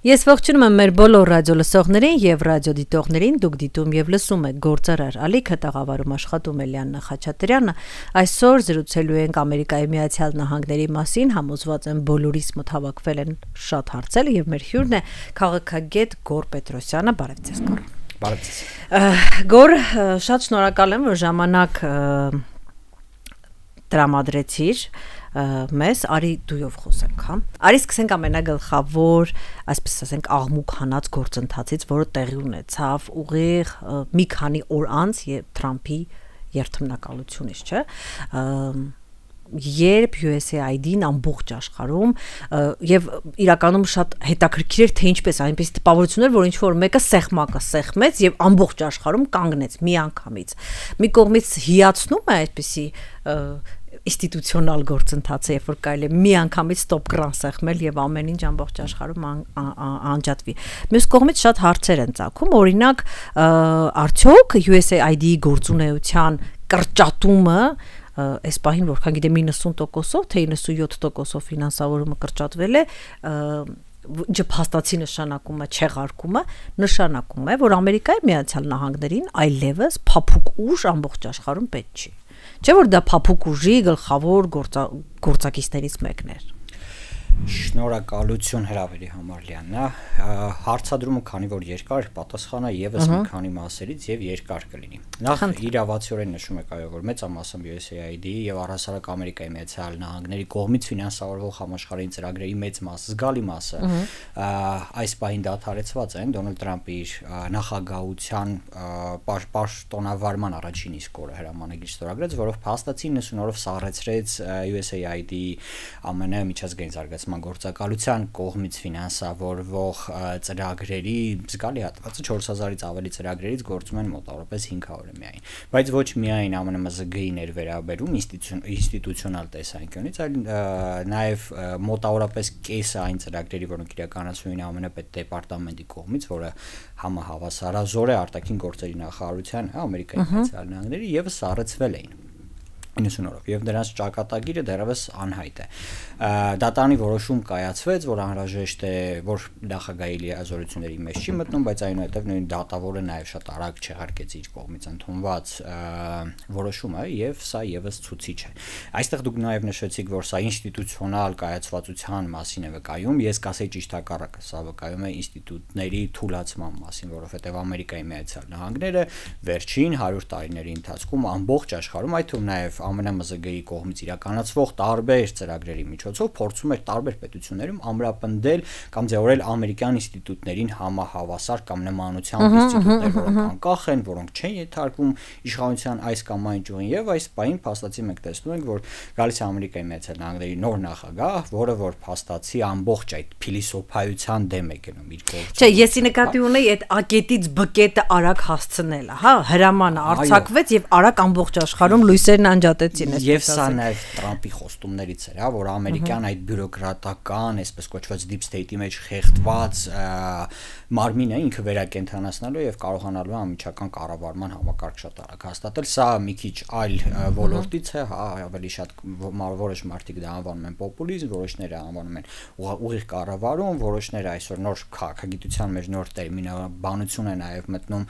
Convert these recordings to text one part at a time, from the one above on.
Ես ողջունում եմ մեր բոլոր ռադիո լսողներին եւ ռադիո դիտողներին, դուք դիտում եւ լսում եք Գործարար Ալիքը, տաղավարում աշխատում է Լիաննա Խաչատրյանը։ Այսօր զրուցելու ենք Ամերիկայի Միացյալ Նահանգների մասին, համոզված եմ բոլորիս մոտ հավաքվել են շատ հարցեր եւ մեր հյուրն է քաղաքագետ Գոր Պետրոսյանը, բարև ձեզ Գոր։ Բարև ձեզ։ Գոր, շատ շնորհակալ եմ, որ ժամանակ տրամադրեցիր մեզ, արի դույով խոսենք, հա։ Արի սկսենք ամենագլխավոր, այսպես ասենք, աղմուկ հանած գործընթացից, որը տեղի ունեցավ ուղիղ մի քանի օր անց Թրամփի երթմնակալությունից, չէ՞։ Երբ USAID-ն ամբողջ աշխարհում եւ իրականում շատ հետաքրքիր էր թե ինչպես այնպես տպավորություններ, որ ինչ որ մեկը սեղմակը սեղմեց եւ ամբողջ աշխարհում կանգնեց միանգամից։ Մի կողմից հիացնում է այդպիսի ինստիտուցիոնալ գործընթացը, երբ որ կարելի է միանգամից ստոպ կրան սեղմել եւ ամեն ինչ ամբողջ աշխարհում անջատվի։ Մյուս կողմից շատ հարցեր են ծագում, օրինակ, արդյոք USAID-ի գործունեության կրճատումը այս պահին որքան գիտեմ 90%-ով թե 97%-ով ֆինանսավորումը կրճատվել է, ինչը փաստացի նշանակում է չեղարկումը, նշանակում է, որ Ամերիկայի Միացյալ Նահանգներին այլևս փափուկ ուժ ամբողջ աշխարհում պետք չի։ Չէ՞ որ դա փափուկ ուժի գլխավոր գործակիցներից մեկն էր։ Շնորհակալություն հրավերի համար Լիաննա, հարցադրումը քանի որ երկար պատասխանը եւս մի քանի մասերից եւ երկար կլինի։ Նախ իրավացիորեն նշում եք այո որ մեծամասամբ USAID-ի եւ առհասարակ Ամերիկայի Միացյալ Նահանգների կողմից ֆինանսավորվող համաշխարհային ծրագրերի մեծ մասը, զգալի մասը այս պահին դադարեցված են Դոնալդ Թրամփի նախագահության պաշտոնավարման առաջին իսկ օրը հրամանագիր ստորագրեց, որով փաստացի 90 օրով սառեցրեց USAID-ի ԱՄՆ միջազգային զարգացման գործակալության կողմից ֆինանսավորվող ծրագրերի զգալի հատվածը 4000-ից ավելի ծրագրերից գործում են մոտավորապես 500-ը միայն, բայց ոչ միայն ԱՄՆ-ին էր վերաբերում ինստիտուցիոնալ տեսանկյունից, այլ նաև մոտավորապես կեսը այն ծրագրերի, որոնք իրականացվում են ԱՄՆ պետդեպարտամենտի կողմից, որը համահավասարազոր է արտաքին գործերի նախարարության Ամերիկայի Միացյալ Նահանգների եւ սառեցվել էին 90 օրով եւ դրանց ճակատագիրը դեռևս անհայտ է։ Դատարանի որոշում կայացվեց, որ անհրաժեշտ է, որ նախագահի լիազորությունների մեջ չի մտնում, բայց այնուհետեւ նույն դատավորը նաեւ շատ արագ չեղարկեց իր կողմից ընդունված որոշումը եւ սա եւս ցուցիչ է։ Այստեղ դուք նաեւ նշեցիք, որ սա ինստիտուցիոնալ կայացվածության մասին է վկայում, ես կասեի ճիշտ հակառակը, սա վկայում է ինստիտուտների թուլացման մասին, որովհետեւ Ամերիկայի Միացյալ Նահանգները վերջին 100 տարիների ընթացքում ամբողջ աշխարհում, այդ թվում նաեւ ԱՄՆ-ի կողմից իրականացվող տարբեր ծրագրերի միջոցով փորձում էր տարբեր պետություններում ամրապնդել կամ ձևավորել ամերիկյան ինստիտուտներին համահավասար կամ նմանությամբ ինստիտուտներ, որոնք անկախ են, որոնք չեն ենթարկվում իշխանության այս կամ այն ճյուղին եւ այս պահին փաստացի մենք տեսնում ենք, որ գալիս է Ամերիկայի Միացյալ Նահանգների նոր նախագահ, որը որ փաստացի ամբողջ այդ փիլիսոփայության դեմ է գնում իր գործը։ Չէ, եսի նկատի ունեի այդ ակետից բկետը արագ հասցնելը, հա, հրամանը արձակվեց եւ արագ ամբողջ աշխարհում լույսերն անջատեցին, Եվ սա նաև Թրամփի խոստումներից էր, հա, որ ամերիկյան այդ բյուրոկրատական, այսպես կոչված deep state-ի մեջ խեղդված մարմինը ինքը վերակենդանացնելու եւ կարողանալու անմիջական կառավարման համակարգ շատ արագ հաստատել։ Սա մի քիչ այլ ոլորտից է, հա, ավելի շատ որոշ մարդիկ դա անվանում են պոպուլիզմ, որոշները անվանում են ուղիղ կառավարում, որոշները այսօր նոր քաղաքագիտության մեջ նոր տերմինաբանություն է նաև մտնում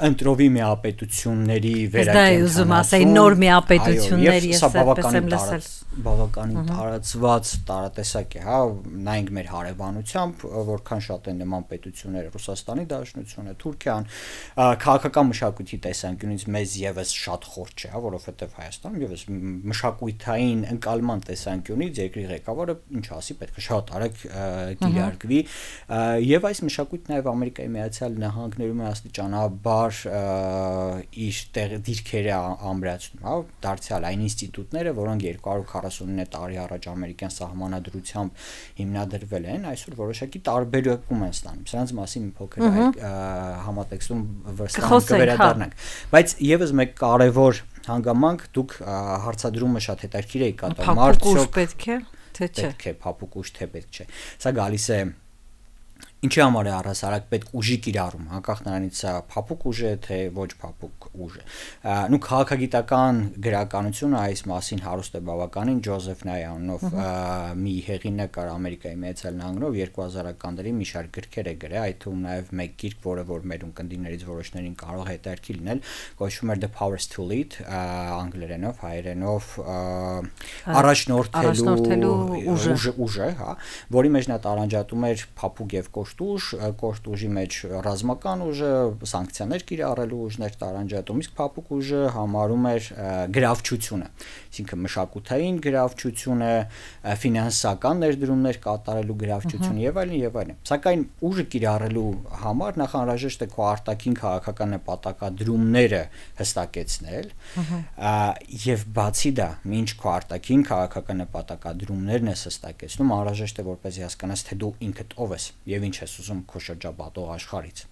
ընտրովի միապետությունների վերակենդանացում, նոր միապետությունների, ես այդպես եմ լսել, բավականին տարածված տարատեսակ է, հա, նայենք մեր հարևանությամբ, որքան շատ են նման պետությունները, Ռուսաստանի Դաշնությունը, Թուրքիան, քաղաքական մշակույթի տեսանկյունից մեզ եւս շատ խորտ չէ, հա, որովհետեւ Հայաստանում եւս մշակույթային ընկալման տեսանկյունից երկրի ղեկավարը ինչ ասի, պետք է շատ արագ կիրարկվի, եւ այս մշակույթը նաեւ Ամերիկայի Միացյալ Նահանգներում է աստիճանաբար իր դիրքերը ամրացնում, հա, դարձյալ այն ինստիտուտները, որոնք 249 տարի առաջ ամերիկյան սահմանադրությամբ հիմնադրվել են, այսօր որոշակի տարբերակում են ստանում։ Սրանց մասին մի փոքր համատեքստում կվերադառնանք։ Բայց եւս մեկ կարևոր հանգամանք, դուք հարցադրումը շատ հետաքրքիր եք կատարում, արդյոք պետք է, թե չէ։ Պետք է փափուկ ուժ թե պետք չէ։ Սա գալիս է Ինչի համար է առհասարակ պետք ուժի կիրառում, անկախ նրանից սա փափուկ ուժ է թե ոչ փափուկ ուժ է։ Նու քաղաքագիտական գրականությունը այս մասին հարուստ է բավականին Ջոզեֆ Նայ անունով մի հեղինակ կար Ամերիկայի Միացյալ Նահանգներով 2000-ականների մի շարք գրքեր է գրել, այդ թվում նաև մեկ գիրք, որը որ մեր ունկնդիրներից որոշներին կարող է հետաքրքիր լինել, կոչվում է The Powers to Lead, անգլերենով, հայերենով առաջնորդելու ուժը, հա, որի մեջ նա տարանջատում էր փափուկ եւ կոշտ ուժի մեջ ռազմական ուժը, սանկցիաներ կիրառելու ուժներ տարանջատում, իսկ փափուկ ուժը համարում էր գրավչությունը, այսինքն մշակութային գրավչությունը, ֆինանսական ներդրումներ կատարելու գրավչությունը եւ այլն եւ այլն։ Սակայն ուժը կիրառելու համար նախ անհրաժեշտ է քո արտաքին քաղաքական նպատակադրումները հստակեցնել, եւ բացի դա, ինչ քո արտաքին քաղաքական նպատակադրումներն ես հստակեցնում, անհրաժեշտ է որպեսզի հասկանաս, թե դու ինքդ ով ես եւ ինչ ես ուզում քո շրջապատող աշխարհից։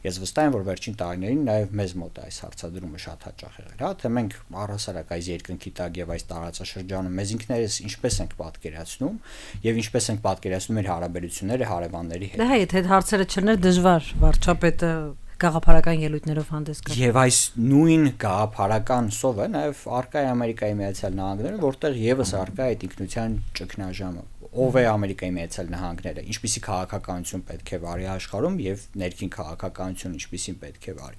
Ես վստահ եմ, որ վերջին տարիներին նաև մեզ մոտ է այս հարցադրումը շատ հաճախ եղել, հա, թե մենք առհասարակ այս երկնքի տակ եւ այս տարածաշրջանում մեզ ինքներս ինչպես ենք պատկերացնում եւ ինչպես ենք պատկերացնում մեր հարաբերությունները հարևանների հետ։ Դա այդ հարցերը չներ դժվար, վարչապետը գաղափարական ելույթներով հանդես գալ։ Եվ այս նույն գաղափարական սովը նաև արկա է Ամերիկայի Միացյալ Նահանգներում, որտեղ եւս արկա է այդ ինքնության ճգնաժամը։ Ով է Ամերիկայի Միացյալ Նահանգները, ինչպիսի քաղաքականություն պետք է վարի աշխարհում եւ ներքին քաղաքականություն ինչպիսին պետք է վարի։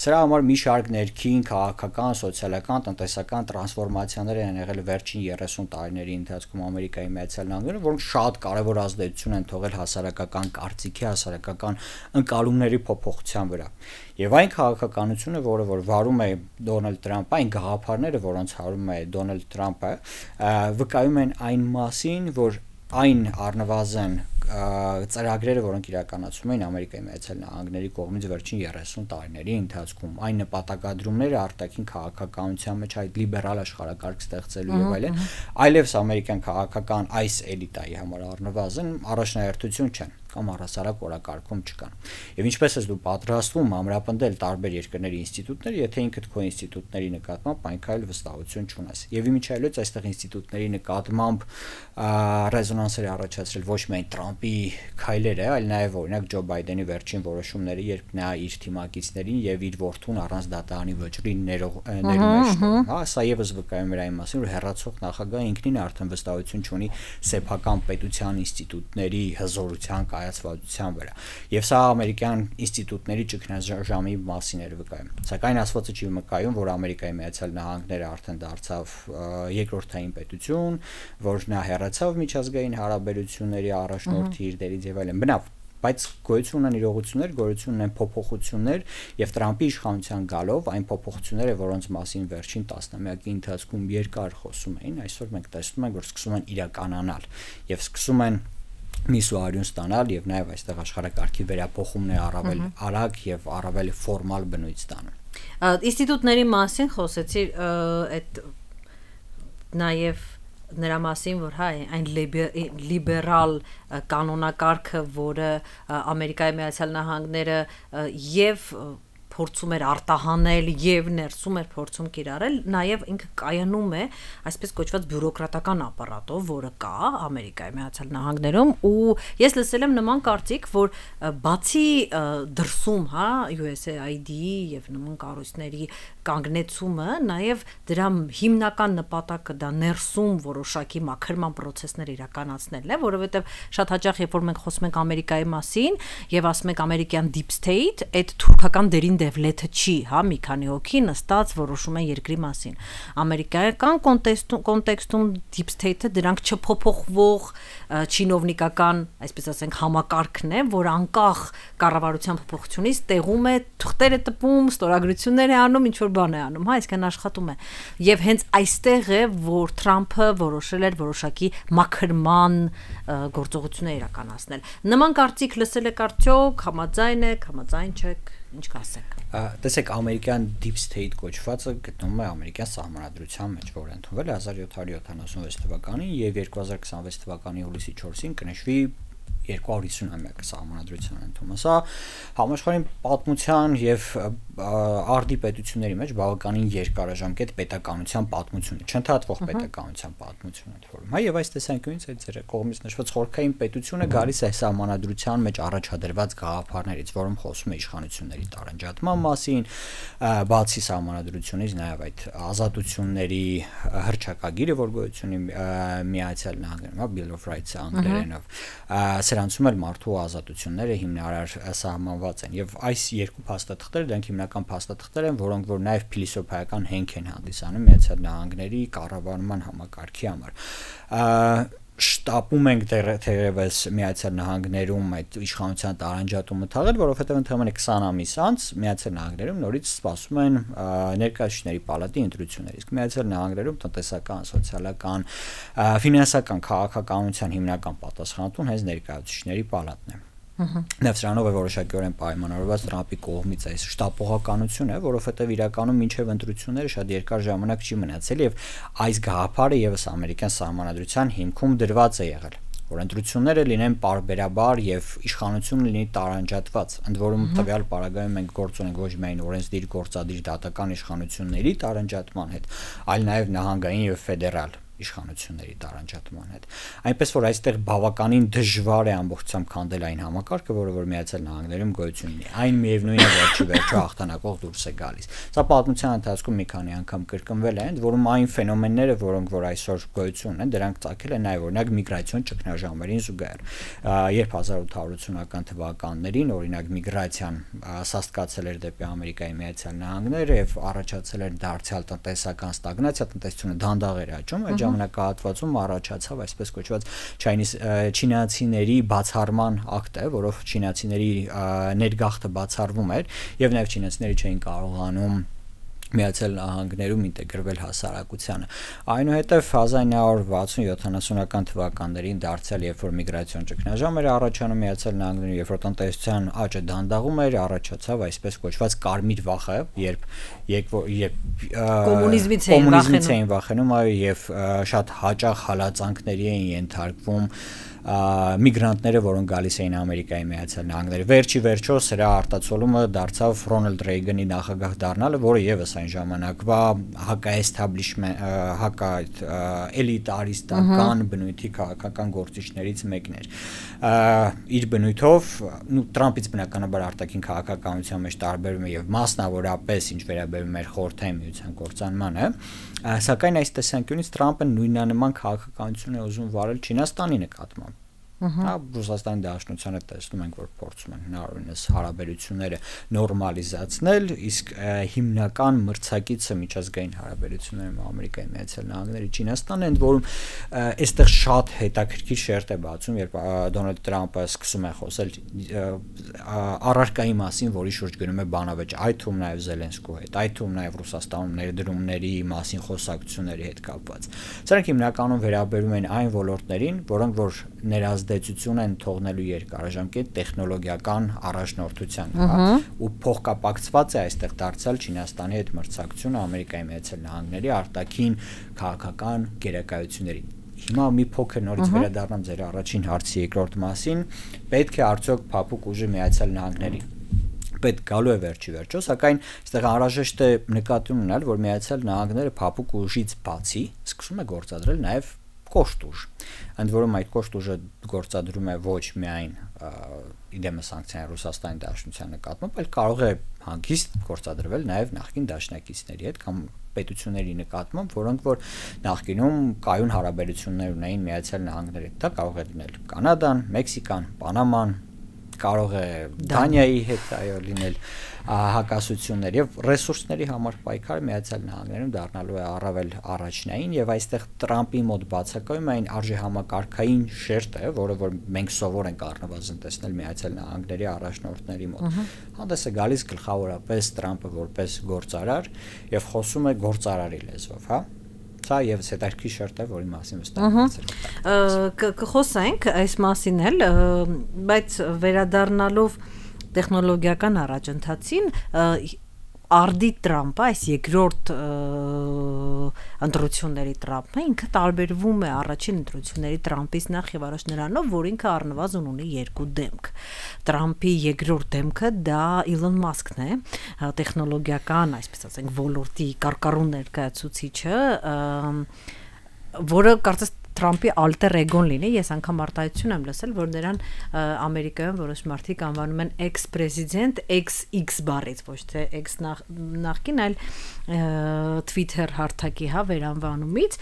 Սրա համար մի շարք ներքին քաղաքական, սոցիալական, տնտեսական տրանսֆորմացիաներ են եղել վերջին 30 տարիների ընթացքում Ամերիկայի Միացյալ Նահանգներում, որոնք շատ կարևոր ազդեցություն են թողել հասարակական կարծիքի, հասարակական ընկալումների փոփոխության վրա։ Եվ այն քաղաքականությունը, որը որ վարում է Դոնալդ Թրամփը, այն գաղափարները, որոնց հարում է Դոնալդ Թրամփը, վկայում են այն մասին, որ այն առնվազն ծրագրերը, որոնք իրականացվում են Ամերիկայի Միացյալ Նահանգների կողմից վերջին 30 տարիների ընթացքում, այն նպատակադրումները արտաքին քաղաքականության մեջ այդ լիբերալ աշխարհակարգ ստեղծելու եւ այլն, այլևս ամերիկյան քաղաքական այս էլիտայի համար առնվազն առաջնահերթություն չեն կամ առհասարակ օրակարգում չկան։ Եվ ինչպես ես դու պատրաստվում ամրապնդել տարբեր երկրների ինստիտուտներ, եթե ինքդ քո ինստիտուտների նկատմամբ այնքան վստահություն չունես։ Եվ իմիջիայլոց այստեղ ինստիտուտների նկատմամբ ռեզոնանսեր առաջացրել ոչ միայն Թրամփի քայլերը, այլ նաև օրինակ Ջո Բայդենի վերջին որոշումները, երբ նա իր թիմակիցներին եւ իր որդուն առանց դատարանի վճռի ներում, հա, սա եւս վկայում է այն մասին, որ հերացող նախագահը ինքնին արդեն վստահություն չունի սեփական պետության ինստիտուտների հզորության կայացվածության վրա։ Եվ սա ամերիկյան ինստիտուտների ճգնաժամի մասին էր վկայում։ Սակայն ասվածը չի վկայում, որ Ամերիկայի Միացյալ Նահանգները արդեն դարձավ երկրորդային պետություն, որ նա հեռացավ միջազգային հարաբերությունների առաջնորդի իր դերից եւ այլն։ Բնավ, բայց գոյություն ունեն իրողություններ, գոյություն ունեն փոփոխություններ եւ Թրամփի իշխանության գալով այն փոփոխությունները, որոնց մասին վերջին տասնամյակի ընթացքում երկար խոսում էին, այսօր մենք տեսնում ենք, որ սկսում են իրականանալ եւ սկսում են միսուարյուն ստանալ եւ նաեւ այստեղ աշխարհակարգի վերափոխումն է առավել արագ եւ առավել ֆորմալ բնույթ ստանում։ Ինստիտուտների մասին խոսեցի, այդ նաեւ նրա մասին, որ հա այն լիբերալ կանոնակարգը, որը Ամերիկայի Միացյալ Նահանգները եւ փորձում էր արտահանել եւ ներսում էր փորձում կիրառել, նաեւ ինքը կայանում է այսպես կոչված բյուրոկրատական ապարատով, որը կա Ամերիկայի Միացյալ Նահանգներում, ու ես լսել եմ նման կարծիք, որ բացի դրսում, հա, USAID-ի եւ նման կառույցների կանգնեցումը, նաեւ դրա հիմնական նպատակը դա ներսում որոշակի մաքրման process-ներ իրականացնելն է, որովհետեւ շատ հաճախ երբ որ մենք խոսում ենք Ամերիկայի մասին եւ ասում ենք ամերիկյան deep state, այդ թուրքական դերին դևլեթը չի, հա, մի քանի հոգի նստած որոշում են երկրի մասին։ Ամերիկայական կոնտեքստում deep state-ը դրանք չփոփոխվող չինովնիկական, այսպես ասենք, համակարգն է, որ անկախ կառավարության փոփոխությունից տեղում է, թղթեր է տպում, ստորագրություններ է անում, ինչ որ բան է անում, հա, այսինքն աշխատում է։ Եվ հենց այստեղ է, որ Թրամփը որոշել էր որոշակի մաքրման գործողություններ իրականացնել։ Նման կարծիք լսել եք արդյոք, համաձայն եք, համաձայն չեք, ինչ կասեք։ Տեսեք, ամերիկյան deep state կոչվածը գտնվում է ամերիկյան սահմանադրության մեջ, որը ընդունվել է 1776 թվականին եւ 2026 թվականի հուլիսի 4-ին կնշվի 250-ամյակը սահմանադրության ընդունումը։ Սա համաշխարհային պատմության եւ արդի պետությունների մեջ բավականին երկարաժամկետ պետականության պատմություն է, չընդհատվող պետականության պատմություն է թվում։ Հա եւ այս տեսանկյունից այդ ձեր կողմից նշված խորհրդային պետությունը գալիս է սահմանադրության մեջ առաջադրված գաղափարներից, որում խոսում է իշխանությունների տարանջատման մասին, բացի սահմանադրությունից նաեւ այդ ազատությունների հռչակագիրը, որ գոյություն ունի Միացյալ Նահանգներում, հա, Bill of Rights անգլերենով, սրանցում էլ մարդու ազատությունները հիմնարար սահմանված են եւ այս երկու փաստաթղթերը դրանք հիմնական փաստաթղթեր են, որոնք որ նաեւ փիլիսոփայական հենք են հանդիսանում Միացյալ Նահանգների կառավարման համակարգի համար։ Շտապում ենք թերևս Միացյալ Նահանգներում այդ իշխանության տարանջատումը թաղել, որովհետև ընդհանրապես 20 ամիս անց Միացյալ Նահանգներում նորից սպասում են ներկայացուցիչների պալատի ընտրություններ, իսկ Միացյալ Նահանգներում տնտեսական, սոցիալական, ֆինանսական քաղաքականության հիմնական պատասխանատուն հենց ներկայացուցիչների պալատն է։ Նաև սրանով է որոշակիորեն պայմանավորված Տրամպի կողմից այս շտապողականությունը, որովհետև իրականում մինչև ընտրությունները շատ երկար ժամանակ չի մնացել եւ այս գաղափարը եւս ամերիկյան սահմանադրության հիմքում դրված է եղել, որ ընտրությունները լինեն պարբերաբար եւ իշխանությունը լինի տարանջատված։ Ընդ որում տվյալ պարագայում մենք գործ ունենք ոչ միայն օրենսդիր գործադիր դատական իշխանությունների տարանջատման հետ, այլ նաեւ նահանգային եւ ֆեդերալ իշխանությունների տարանջատման հետ։ Այնպես որ այստեղ բավականին դժվար է ամբողջությամբ քանդել այն համակարգը, որը որ Միացյալ Նահանգներում գոյություն ունի։ Այն միևնույն է, որ վերջո հաղթանակող դուրս է գալիս։ Սա պատմության ընթացքում մի քանի անգամ կրկնվել է, ընդ որում այն ֆենոմենները, որոնք որ այսօր գոյություն ունեն, դրանք ծագել են նաև օրինակ միգրացիոն ճգնաժամերին զուգահեռ։ Երբ 1880-ական թվականներին օրինակ միգրացիան սաստկացել էր դեպի Ամերիկայի Միացյալ Նահանգներ եւ առաջացել էր դարձյալ տնտեսական ստագնացիա, տնտեսությունը դանդաղ էր աճում, ժամանակահատվածում առաջացավ այսպես կոչված չինացիների բացառման ակտը, որով չինացիների ներգաղթը բացառվում էր եւ նաեւ չինացիները չէին կարողանում Միացյալ Նահանգներում ինտեգրվել հասարակությանը։ Այնուհետև 1960-70-ական թվականներին դարձյալ երբ որ միգրացիոն ճգնաժամ էր առաջանում Միացյալ Նահանգներում, երբ որ տնտեսության աճը դանդաղում էր, առաջացավ այսպես կոչված կարմիր վախը, երբ կոմունիզմից էին վախենում, այո, եւ շատ հաճախ հալածանքների էին ենթարկվում միգրանտները, որոնք գալիս էին Ամերիկայի Միացյալ Նահանգներ։ Վերջի վերջո սրա արտացոլումը դարձավ Ռոնալդ Ռեյգանի նախագահ դառնալը, որը եւս այն ժամանակվա էլիտարիստական բնույթի քաղաքական գործիչներից մեկն էր։ Իր բնույթով, Տրամպից բնականաբար արտաքին քաղաքականության մեջ տարբերում է եւ մասնավորապես ինչ վերաբերում էր խորհրդային միության կործանմանը, սակայն այս տեսանկյունից Տրամպը նույնանման քաղաքականություն է ուզում վարել Չինաստանի նկատմամբ։ Հա Ռուսաստանի Դաշնության հետ տեսնում ենք, որ փորձում են հնարավորինս հարաբերությունները նորմալիզացնել, իսկ հիմնական մրցակիցը միջազգային հարաբերություններում Ամերիկայի Միացյալ Նահանգների Չինաստանն է, ընդ որում այստեղ շատ հետաքրքիր շերտ է բացում, երբ Դոնալդ Տրամպը սկսում է խոսել առարկայի մասին, որի շուրջ գնում է բանավեճ, այդ թվում նաև Զելենսկու հետ, այդ թվում նաև Ռուսաստանում ներդրումների մասին խոսակցությունների հետ կապված։ Սրանք հիմնականում վերաբերում են այն ոլորտներին, որոնք որ ներազդեցություն են թողնելու երկարաժամկետ տեխնոլոգիական առաջնորդության, հա, ու փոխկապակցված է այստեղ դարձյալ Չինաստանի հետ մրցակցությունը Ամերիկայի Միացյալ Նահանգների արտաքին քաղաքական գերակայություններին։ Հիմա մի փոքր նորից վերադառնամ ձեր առաջին հարցի երկրորդ մասին, պետք է արդյոք փափուկ ուժը Միացյալ Նահանգների պետք գալու է վերջի վերջո, սակայն այստեղ անհրաժեշտ է նկատի ունենալ, որ Միացյալ Նահանգները փափուկ ուժից բացի սկսում է գործադրել նաև կոշտ ուժ։ Ընդ որում այդ կոշտ ուժը գործադրում է ոչ միայն իդեմը սանկցիաներ Ռուսաստանի Դաշնության նկատմամբ, այլ կարող է հանգիստ գործադրվել նաև նախկին դաշնակիցների հետ կամ պետությունների նկատմամբ, որոնք որ նախկինում կայուն հարաբերություններ ունեին Միացյալ Նահանգների հետ։ Դա կարող է լինել Կանադան, Մեքսիկան, Պանաման, կարող է Դանիայի հետ այո լինել հակասություններ եւ ռեսուրսների համար պայքարը Միացյալ Նահանգներում դառնալու է առավել առաջնային եւ այստեղ Տրամպի մոտ բացակայում այն արժեհամակարգային շերտը, որը որ մենք սովոր ենք առնվազն տեսնել Միացյալ Նահանգների առաջնորդների մոտ։ Հանդես է գալիս գլխավորապես Տրամպը որպես գործարար եւ խոսում է գործարարի լեզվով, հա։ Սա եւս հետաքրքիր շերտ է, որի մասին վստահ կխոսենք այս մասին էլ, բայց վերադառնալով տեխնոլոգիական առաջընթացին արդի Տրամպը, այս երկրորդ ընտրությունների Տրամպը ինքը տարբերվում է առաջին ընտրությունների Տրամպից նախ եւ առաջ նրանով, որ ինքը առնվազն ունի երկու դեմք։ Տրամպի երկրորդ դեմքը դա Իլոն Մասկն է, տեխնոլոգիական, այսպես ասենք, ոլորտի կարկառուն ներկայացուցիչը, որը կարծես Տրամպի alter ego-ն լինի, ես անգամ արտահայտություն եմ լսել, որ նրան Ամերիկայում որոշ մարդիկ անվանում են ex-president, ex-X բառից, ոչ թե ex նախկին, այլ Twitter հարթակի վերանվանումից,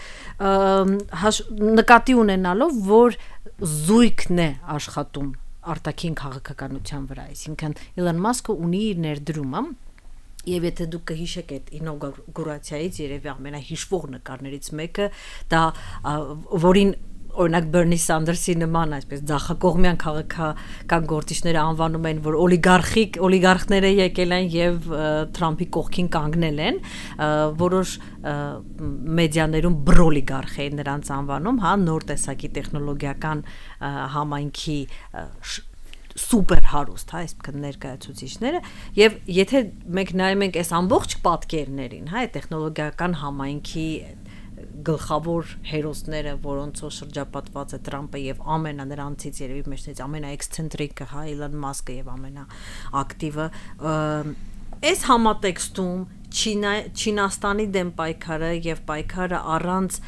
նկատի ունենալով, որ զույգն է աշխատում արտաքին քաղաքականության վրա, այսինքն Իլոն Մասկը ունի իր ներդրումը Եվ եթե դուք կհիշեք այդ ինոգուրացիայից երևի ամենահիշվող նկարներից մեկը, դա որին օրինակ Բերնի Սանդերսի նման այսպես ձախակողմյան քաղաքական գործիչները անվանում են, որ օլիգարխները եկել են եւ Թրամփի կողքին կանգնել են, որոշ մեդիաներում բրօլիգարխ էին նրանց անվանում, հա, նոր տեսակի տեխնոլոգիական համայնքի սուպեր հարուստ, հա, այսինքն ներկայացուցիչները եւ եթե մենք նայում ենք այս ամբողջ պատկերներին, հա, տեխնոլոգիական համայնքի գլխավոր հերոսները, որոնցով շրջապատված է Տրամպը եւ նրանցից երևի մեջից ամենաէքսցենտրիկը, հա, Իլոն Մասկը եւ ամենաակտիվը, այս համատեքստում Չինաստանի դեմ պայքարը եւ պայքարը առանց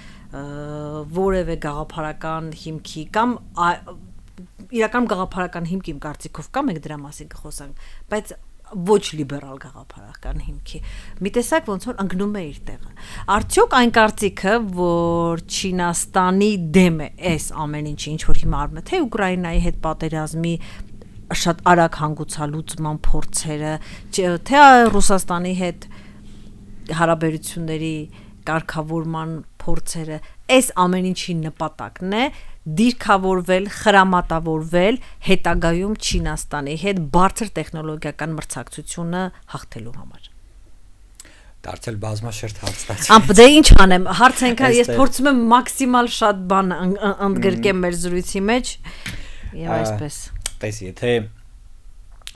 որևէ գաղափարական հիմքի կամ իրական գաղափարական հիմք իմ կարծիքով կա, մենք դրա մասին կխոսանք, բայց ոչ լիբերալ գաղափարական հիմքի։ Մի տեսակ ոնց որ ընկնում է իր տեղը։ Արդյոք այն կարծիքը, որ Չինաստանի դեմ է այս ամեն ինչը, ինչ որ հիմա արվում է, թե Ուկրաինայի հետ պատերազմի շատ արագ հանգուցալուծման փորձերը, թե Ռուսաստանի հետ հարաբերությունների կարգավորման փորձերը, այս ամեն ինչի նպատակն է դիրքավորվել, խրամատավորվել հետագայում Չինաստանի հետ բարձր տեխնոլոգիական մրցակցությունը հաղթելու համար։ Դարձել բազմաշերտ հարց Դե ինչ անեմ, հարց այնքան ես փորձում եմ մաքսիմալ շատ բան ընդգրկեմ մեր զրույցի մեջ եւ այսպես։ Տես, եթե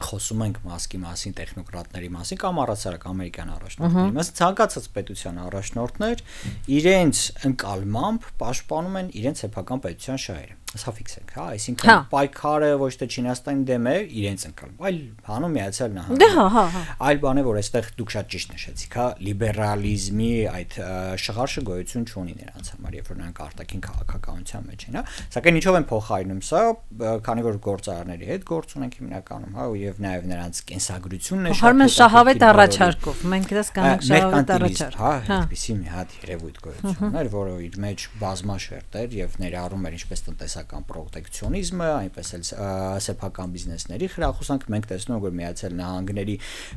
խոսում ենք Մասկի մասին, տեխնոկրատների մասին կամ առասարակ ամերիկյան առաջնորդների մասին, ցանկացած պետության առաջնորդներ իրենց ընկալմամբ պաշտպանում են իրենց սեփական պետության շահերը։ Սա ֆիքս է, հա, այսինքն պայքարը ոչ թե Չինաստանի դեմ է իրենց ընկալում, այլ հանուն Միացյալ Նահանգների։ Այլ բան է, որ այստեղ դուք շատ ճիշտ նշեցիք, հա, լիբերալիզմի այդ շղարշը գոյություն չունի նրանց համար, երբ որ նրանք արտաքին քաղաքականության մեջ են, հա։ Սակայն ինչով են փոխարինում սա, քանի որ գործարարների հետ գործ ունենք հիմնականում, հա, եւ նաեւ նրանց կենսագրությունն է շատ շահավետ առաջարկով։ Մենք դες կանենք շահավետ առաջարկ։ Հա, այդպեսի մի հատ երևույթ գոյություն էր, որը իր մեջ բազմաշերտ էր եւ ներառում էր ինչպես տնտեսական պրոտեկցիոնիզմը, այնպես էլ սեփական բիզնեսների խրախուսանք։ Մենք տեսնում ենք, որ Միացյալ Նահանգների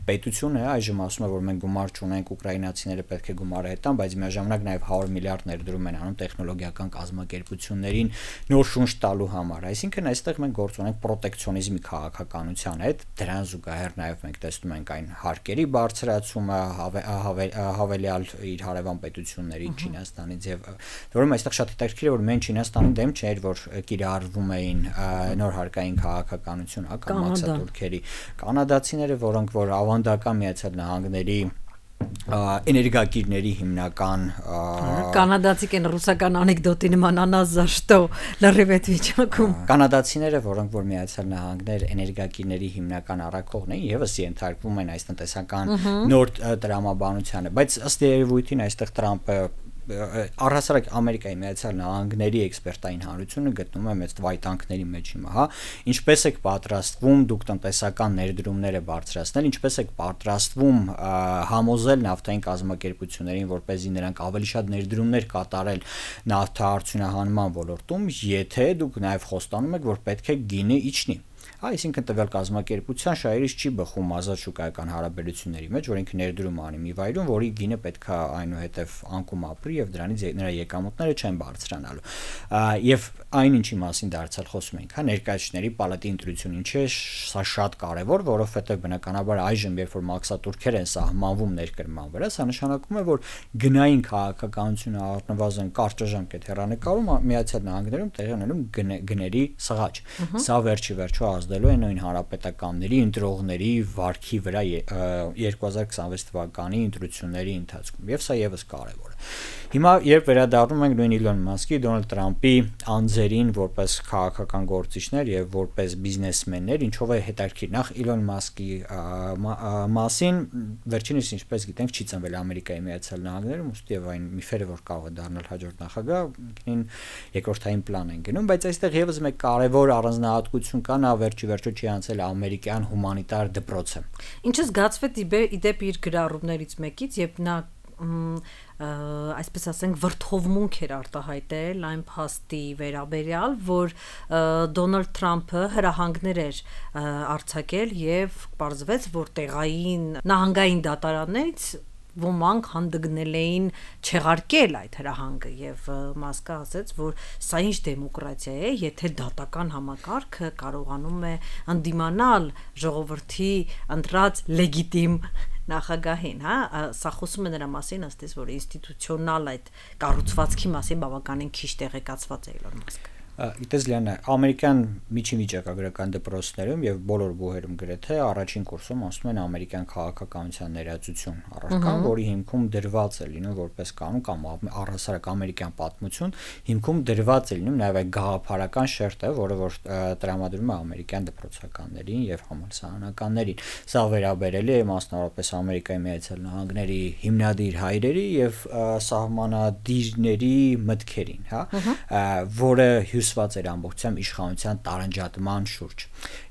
պետությունը այժմ ասում է, որ մենք գումար չունենք, ուկրաինացիները պետք է գումարը հետան, բայց միաժամանակ նաեւ 100 միլիարդ ներդրում են անում տեխնոլոգիական կազմակերպություններին նոր շունչ տալու համար։ Այսինքն այստեղ մենք գործ ունենք պրոտեկցիոնիզմի քաղաքականության հետ, դրան զուգահեռ նաեւ մենք տեսնում ենք այն հարկերի բարձրացումը, հավելյալ իր հարևան պետությունների Չինաստանից եւ որում այստեղ շատ հետաքրքիր է, որ մենք Չինաստանի դեմ չէր, որ կիրառվում էին նոր հարկային քաղաքականություն, հա, կամ մաքսատուրքերի կանադացիները, որոնք որ ավանդական Միացյալ Նահանգների էներգակիրների հիմնական կանադացիք են ռուսական անեկդոտի նման անազաշտո լրիվ այդ վիճակում կանադացիները, որոնք որ Միացյալ Նահանգներ էներգակիրների հիմնական առաքողն էին, եւս ենթարկվում են այս տնտեսական նոր տրամաբանությանը, բայց ըստ երևույթին այստեղ Տրամպը առհասարակ Ամերիկայի Միացյալ Նահանգների էքսպերտային հանրությունը գտնում է մեծ վայտանքների մեջ հիմա, հա, ինչպես եք պատրաստվում դուք տնտեսական ներդրումները բարձրացնել, ինչպես եք պատրաստվում համոզել նավթային կազմակերպություններին, որպեսզի նրանք ավելի շատ ներդրումներ կատարել նավթարդյունահանման ոլորտում, եթե դուք նաև խոստանում եք, որ պետք է գինը իջնի։ Այսինքն տվյալ կազմակերպության շահերից չի բխում ազատ շուկայական հարաբերությունների մեջ, որ ինքը ներդրում անի մի վայրում, որի գինը պետք է այնուհետև անկում ապրի եւ դրանից նրա եկամուտները չեն բարձրանալու։ Եվ այն ինչի մասին դարձյալ խոսում ենք, հա, ներկայացուցիչների պալատի ընտրությունը ինչ է, սա շատ կարեւոր, որովհետեւ բնականաբար այժմ երբ որ մաքսատուրքեր են սահմանվում ներկրման վրա, սա նշանակում է, որ գնային քաղաքականությունը առնվազն կարճաժամկետ հեռանկարում Միացյալ Նահանգներում տեղի ունենում գների սղաճ։ Սա վերջի վերջո ազդելու է նույն հանրապետականների ընտրողների վարքի վրա 2026 թվականի ընտրությունների ընթացքում, եւ սա եւս կարեւոր է։ Հիմա երբ վերադառնում ենք նույն Իլոն Մասկի, Դոնալդ Տրամփի անձերին որպես քաղաքական գործիչներ եւ որպես բիզնեսմեններ, ինչով է հետաքրքիր նախ Իլոն Մասկի մասին վերջինս ինչպես գիտենք չի ծնվել Ամերիկայի Միացյալ Նահանգներում, ուստի եւ այն միֆերը որ կարող է դառնալ հաջորդ նախագահ, ինքնին երկրորդային պլան են գնում, բայց այստեղ եւս մեկ կարեւոր առանձնահատկություն կա, նա վերջի չի անցել ամերիկյան հումանիտար դպրոցը։ Ինչը զգացվեց իդեպ իր գրառումներից մեկից, երբ նա այսպես ասենք վրթովմունք էր արտահայտել այն փաստի վերաբերյալ, որ Դոնալդ Թրամփը հրահանգներ էր արձակել եւ պարզվեց, որ տեղային նահանգային դատարաններից ոմանք հանդգնել էին չեղարկել այդ հրահանգը եւ Մասկը ասաց, որ սա ինչ դեմոկրատիա է, եթե դատական համակարգը կարողանում է ընդդիմանալ ժողովրդի ընտրած լեգիտիմ նախագահին, հա, սա խոսում է նրա մասին, ըստ իս, որ ինստիտուցիոնալ այդ կառուցվածքի մասին բավականին քիչ տեղեկացված է Իլոն Մասկը։ Գիտես Լիանա, ամերիկյան միջին դպրոցներում եւ բոլոր բուհերում գրեթե առաջին կուրսում ասում են ամերիկյան քաղաքականության ներածություն առարկան, որի հիմքում դրված է լինում որպես կանոն կամ առհասարակ ամերիկյան պատմություն, հիմքում դրված է լինում նաեւ այդ գաղափարական շերտը, որը որ տրամադրում է ամերիկյան դպրոցականներին եւ համալսարանականներին։ Սա վերաբերելի է մասնավորապես Ամերիկայի Միացյալ Նահանգների հիմնադիր հայրերի եւ սահմանադիրների մտքերին, հա, որը հյուսված էր ամբողջությամբ իշխանության տարանջատման շուրջ։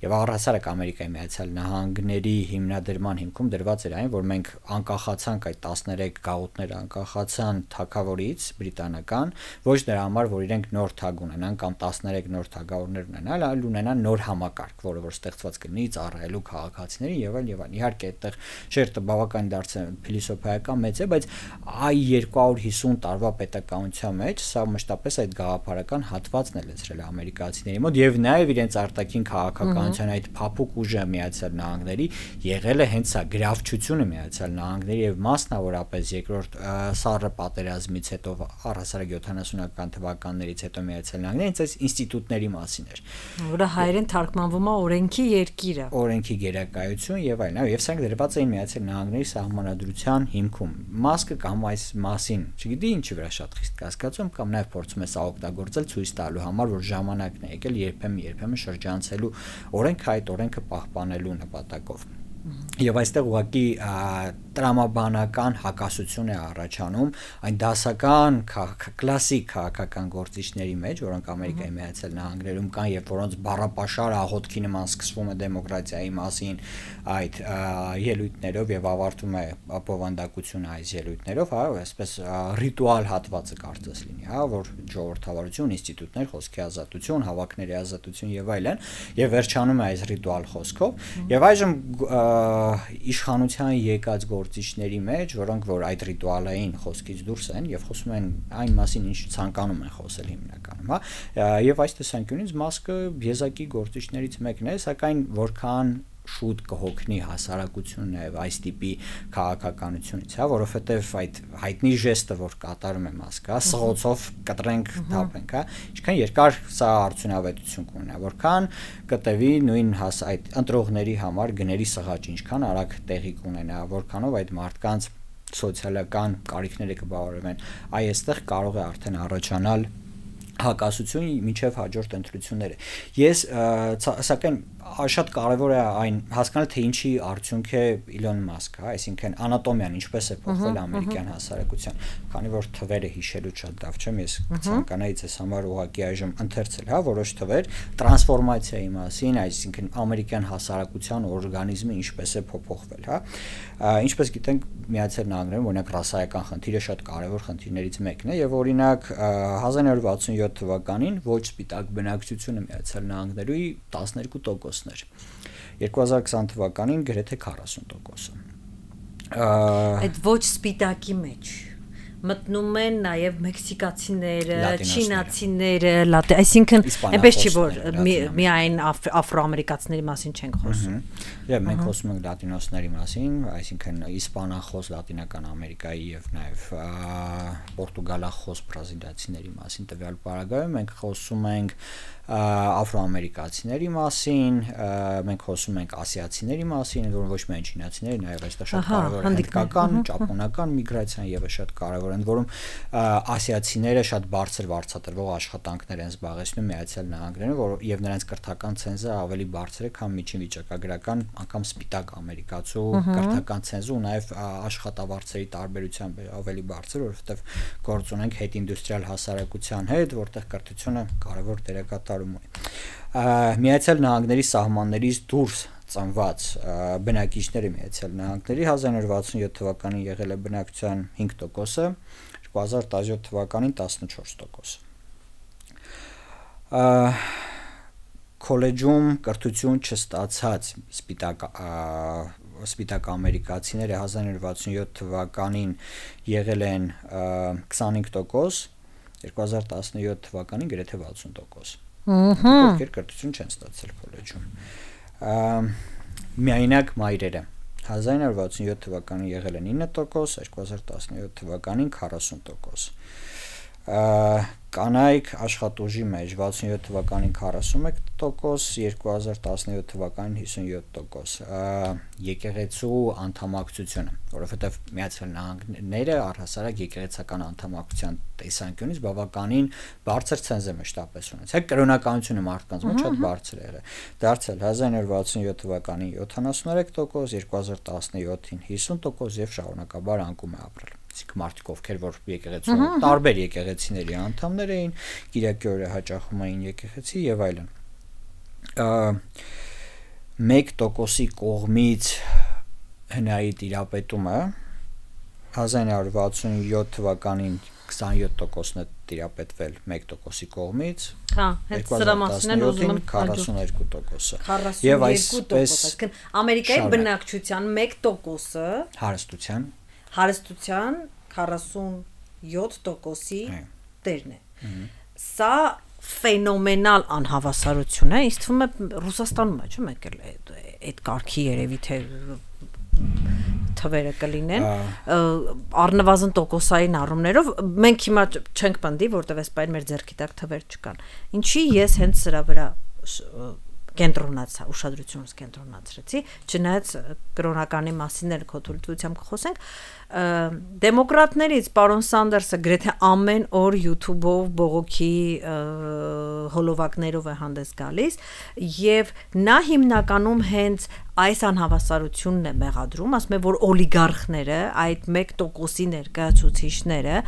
Եվ առհասարակ Ամերիկայի Միացյալ Նահանգների հիմնադրման հիմքում դրված էր այն, որ մենք անկախացանք այդ 13 գաղութները անկախացան թագավորից բրիտանական, ոչ դրա համար, որ իրենք նոր թագ ունենան կամ 13 նոր թագավորներ ունենան, այլ ունենան նոր համակարգ, որը որ ստեղծված կլինի ծառայելու քաղաքացիներին եւ այլն։ Իհարկե այդտեղ շերտը բավական դարձել փիլիսոփայական մեծ է, բայց այ 250 տարվա պետականության մեջ սա մշտապես այդ գաղափարական հատվածն է լցրել ամերիկացիների մոտ եւ նաեւ իրենց արտաքին քաղաքականության այդ փափուկ ուժը Միացյալ Նահանգների եղել է հենց սա գրավչությունը Միացյալ Նահանգների եւ մասնավորապես երկրորդ սառը պատերազմից հետո առհասարակ 70-ական թվականներից հետո Միացյալ Նահանգների հենց այս ինստիտուտների մասին էր, որը հայերեն թարգմանվում է օրենքի երկիրը, օրենքի գերակայություն եւ այլն, եւ սրանք դրված էին Միացյալ Նահանգների սահմանադրության հիմքում։ Մասկը կամ այս մասին, չգիտի ինչի վրա շատ խիստ կասկածում կամ նաեւ փորձում է սա օգտագործել ցույց տալու համար, որ ժամանակն է եկել երբեմն շրջանցելու օրենքը այդ օրենքը պահպանելու նպատակով։ Եվ այստեղ ուղղակի տրամաբանական հակասություն է առաջանում այն դասական կլասիկ քաղաքական գործիչների մեջ, որոնք Ամերիկայի Միացյալ Նահանգներում կան եւ որոնց բառապաշար աղոթքի նման սկսվում է դեմոկրատիայի մասին այդ ելույթներով եւ ավարտում է բովանդակությունը այս ելույթներով, հա, այսպես ռիտուալ հատվածը կարծես լինի, հա, որ ժողովրդավարություն, ինստիտուտներ, խոսքի ազատություն, հավաքների ազատություն եւ այլն, եւ վերջանում է այս ռիտուալ խոսքով, եւ այժմ իշխանության եկած գործիչների մեջ, որոնք որ այդ ռիտուալային խոսքից դուրս են եւ խոսում են այն մասին, ինչ ցանկանում են խոսել հիմնականում, հա, եւ այս տեսանկյունից Մասկը եզակի գործիչներից մեկն է, սակայն որքան շուտ կհոգնի հասարակությունը եւ այս տիպի քաղաքականությունից, հա, որովհետեւ այդ հայտնի ժեստը, որ կատարում է Մասկը, սղոցով կտրենք, թափենք, հա, ինչքան երկար սա արդյունավետություն կունենա, որքան կտևի նույն այդ ընտրողների համար գների սղաճ ինչքան արագ տեղի կունենա, որքանով այդ մարդկանց սոցիալական կարիքները կբավարարվեն, այստեղ կարող է արդեն առաջանալ հակասություն մինչև հաջորդ ընտրությունները։ Ես սակայն շատ կարևոր է այն հասկանալ, թե ինչի արդյունք է Իլոն Մասկը, այսինքն անատոմիան ինչպես է փոխվել ամերիկյան հասարակության, քանի որ թվերը հիշելու շատ լավ չեմ, ես ցանկանայի ցես համար ուղղակի այժմ ընթերցել, հա, որոշ թվեր տրանսֆորմացիայի մասին, այսինքն ամերիկյան հասարակության օրգանիզմը ինչպես է փոփոխվել, հա։ Ինչպես գիտենք, Միացյալ Նահանգներում օրինակ ռասայական խնդիրը շատ կարևոր խնդիրներից մեկն է եւ օրինակ 1967 թվականին ոչ սպիտակ բնակչությունը Միացյալ Նահանգների 12%-ն էր։ 2020 թվականին գրեթե 40%-ը։ Այդ ոչ սպիտակի մեջ մտնում են նաև մեքսիկացիները, չինացիները, այսինքն այնպես չի որ միայն աֆրոամերիկացիների մասին չենք խոսում։ Եվ մենք խոսում ենք լատինոսների մասին, այսինքն իսպանախոս Լատինական Ամերիկայի եւ նաև պորտուգալախոս բրազիլացիների մասին տվյալ պարագայում մենք խոսում ենք աֆրոամերիկացիների մասին, մենք խոսում ենք ասիացիների մասին, որ ոչ միայն չինացիների, նաև այստեղ շատ կարևոր է հնդկական, ճապոնական միգրացիան եւս շատ կարևոր են, որում ասիացիները շատ բարձր վարձատրվող աշխատանքներ են զբաղեցնում Միացյալ Նահանգներում, որ եւ նրանց կրթական ցենզը ավելի բարձր է, քան միջին վիճակագրական անգամ սպիտակ ամերիկացու կրթական ցենզը ու նաև աշխատավարձերի տարբերությամբ ավելի բարձր, որովհետեւ գործ ունենք հետինդուստրիալ հասարակության հետ, որտեղ կրթությունը կարևոր դերակատարում ունի։ Միացյալ Նահանգների սահմաններից դուրս ծնված բնակիչները Միացյալ Նահանգների 1967 թվականին եղել է բնակչության 5%-ը, 2017 թվականին 14%։ Քոլեջում կրթություն չստացած սպիտակ ամերիկացիները 1967 թվականին եղել են 25%, 2017 թվականին գրեթե 60%։ Ովքեր կրթություն չեն ստացել քոլեջում։ Միայնակ մայրերը 1967 թվականին եղել են 9%, 2017 թվականին 40%։ Կանայք աշխատուժի մեջ 67 թվականին 41%, 2017 թվականին 57%։ Եկեղեցու անդամակցությունը, որովհետև Միացյալ Նահանգները առհասարակ եկեղեցական անդամակցության տեսանկյունից բավականին բարձր ցենզ է մշտապես ունեցել։ Կրոնականությունը մարդկանց մեջ շատ բարձր է եղել։ Դարձել 1967 թվականին 73%, 2017-ին 50% եւ շարունակաբար անկում է ապրել։ Իսկ մարդիկ ովքեր որ եկեղեցու տարբեր եկեղեցիների անդամներ էին, Կիրակի օրը հաճախում էին եկեղեցի եւ այլն։ 1%-ի կողմից հնայի տիրապետումը 1967 թվականին 27%-ն է տիրապետվել 1%-ի կողմից։ Հա, հենց սրա մասին են ուզում 42%-ը։ Եվ այսպես Ամերիկայի բնակչության 1%-ը հարստության 47%-ի տերն է։ Սա ֆենոմենալ անհավասարություն է, ինձ թվում է Ռուսաստանում է, չէ՞, մեկ էլ այդ կարգի երևի թե թվերը կլինեն, առնվազն տոկոսային առումներով մենք հիմա չենք պնդի, որտեղ այսպես մեր ձեռքի տակ թվեր չկան։ Ինչի ես հենց սրա վրա կենտրոնացա, ուշադրությունս կենտրոնացրեցի, չնայած կրոնականի մասին էլ քո թույլտվությամբ կխոսենք, դեմոկրատներից պարոն Սանդերսը գրեթե ամեն օր YouTube-ով բողոքի հոլովակներով է հանդես գալիս եւ նա հիմնականում հենց այս անհավասարությունն է մեղադրում, ասում է որ օլիգարխները, այդ 1%-ի ներկայացուցիչները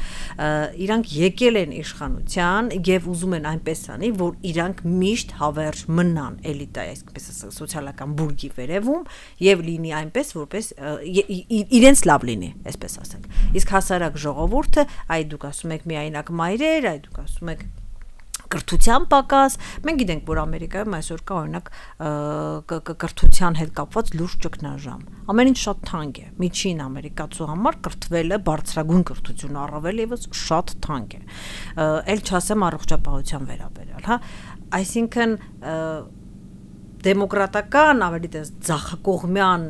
իրանք եկել են իշխանության եւ ուզում են այնպես անի, որ իրանք միշտ հավերժ մնան էլիտայի, այսպես ասած սոցիալական բուրգի վերևում եւ լինի այնպես, որպես իրենց լավ լինի, այսպես ասենք։ Իսկ հասարակ ժողովուրդը, այ դուք ասում եք միայնակ մայրեր, այ դուք ասում եք կրթության պակաս, մենք գիտենք, որ Ամերիկայում այսօր կա օրինակ կրթության հետ կապված լուրջ ճգնաժամ։ Ամեն ինչ շատ թանկ է։ Միջին ամերիկացու համար կրթվելը բարձրագույն կրթություն առավել եւս շատ թանկ է։ Էլ չասեմ առողջապահության վերաբերյալ, հա։ Այսինքն դեմոկրատական ավելի դες ձախակողմյան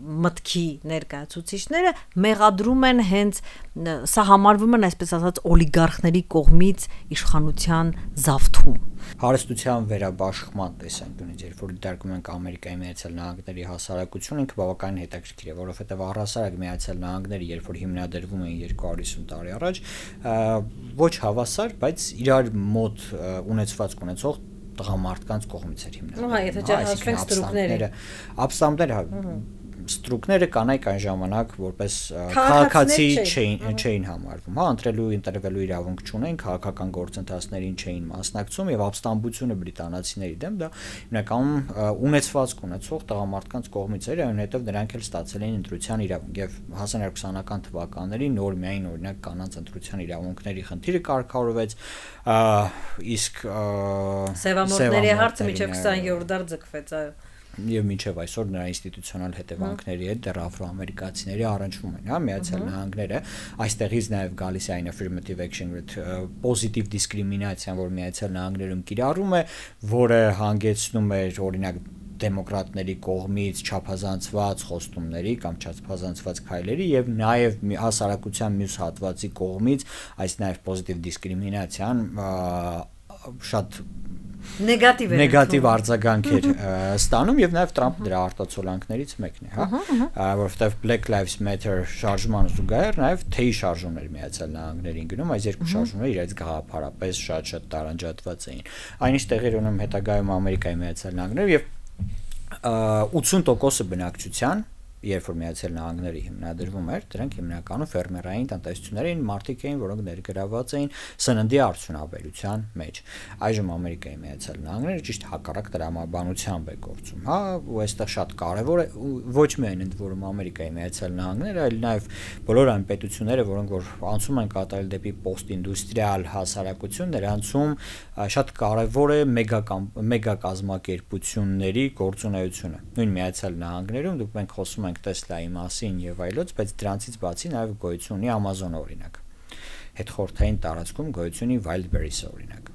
մտքի ներկայացուցիչները մեղադրում են հենց սա համարվում են այսպես ասած օլիգարխների կողմից իշխանության զավթում։ Հարստության վերաբաշխման տեսանկյունից, երբ որ դիտարկում ենք Ամերիկայի Միացյալ Նահանգների հասարակությունը, ինքը բավականին հետաքրքիր է, որովհետև առհասարակ Միացյալ Նահանգները, երբ որ հիմնադրվում էին 250 տարի առաջ, ոչ հավասար, բայց իրար մոտ ունեցվածք ունեցող տղամարդկանց կողմից էր հիմնադրվում։ Հա, եթե չհաշվենք ստրուկները, ապստամբները ստրուկները կանայք այն ժամանակ որպես քաղաքացի չէին համարվում, հա, ընտրելու ընտրվելու իրավունք չունեն, քաղաքական գործընթացներին չէին մասնակցում եւ ապստամբությունը բրիտանացիների դեմ դա հիմնականում ունեցվածք ունեցող տղամարդկանց կողմից էր, այնուհետեւ նրանք էլ ստացել էին ընտրության իրավունք եւ 1920-ական թվականներին նոր միայն օրինակ կանանց ընտրության իրավունքների խնդիրը կարգավորվեց, իսկ սևամորտների հարցը մինչեւ 20-րդ դար ձգվեց, այո։ եւ մինչեւ այսօր նրա ինստիտուցիոնալ հետևանքների հետ դեռ աֆրոամերիկացիների առնչվում են, հա, Միացյալ Նահանգները, այստեղից նաեւ գալիս է այն affirmative action with positive discrimination, որ Միացյալ Նահանգներում կիրառում է, որը հանգեցնում է օրինակ դեմոկրատների կողմից չափազանցված խոստումների կամ չափազանցված քայլերի եւ նաեւ հասարակության մյուս հատվածի կողմից այս նաեւ positive discrimination շատ նեգատիվ արձագանքեր ստանում եւ նաեւ Տրամպը դրա արտացոլանքներից մեկն է, հա, որովհետեւ Black Lives Matter շարժման զուգահեռ նաեւ թեյի շարժումներ Միացյալ Նահանգներին գնում, այս երկու շարժումները իրենց գաղափարապես շատ տարանջատված էին։ Այնինչ տեղի ունենում հետագայում Ամերիկայի Միացյալ Նահանգներում եւ 80% բնակչության երբ որ Միացյալ Նահանգները հիմնադրվում էր, դրանք հիմնականում ֆերմերային տնտեսություններ էին, մարդիկ էին, որոնք ներգրավված էին սննդի արդյունաբերության մեջ։ Այժմ Ամերիկայի Միացյալ Նահանգները ճիշտ հակառակ տրամաբանությամբ է գործում, հա, ու այստեղ շատ կարևոր է ոչ միայն ընդ որում Ամերիկայի Միացյալ Նահանգները, այլ նաև բոլոր այն պետությունները, որոնք որ անցում են կատարել դեպի պոստինդուստրիալ հասարակություն, նրանցում շատ կարևոր է մեգա կազմակերպությունների գործունեությունը։ Նույն Միացյալ Նահանգներում դուք մենք խոսում ենք Տեսլայի մասին եւ այլոց, բայց դրանցից բացի նաեւ գոյություն ունի Amazon օրինակ։ Հետխորթային տարածքում գոյություն ունի Wildberries օրինակ,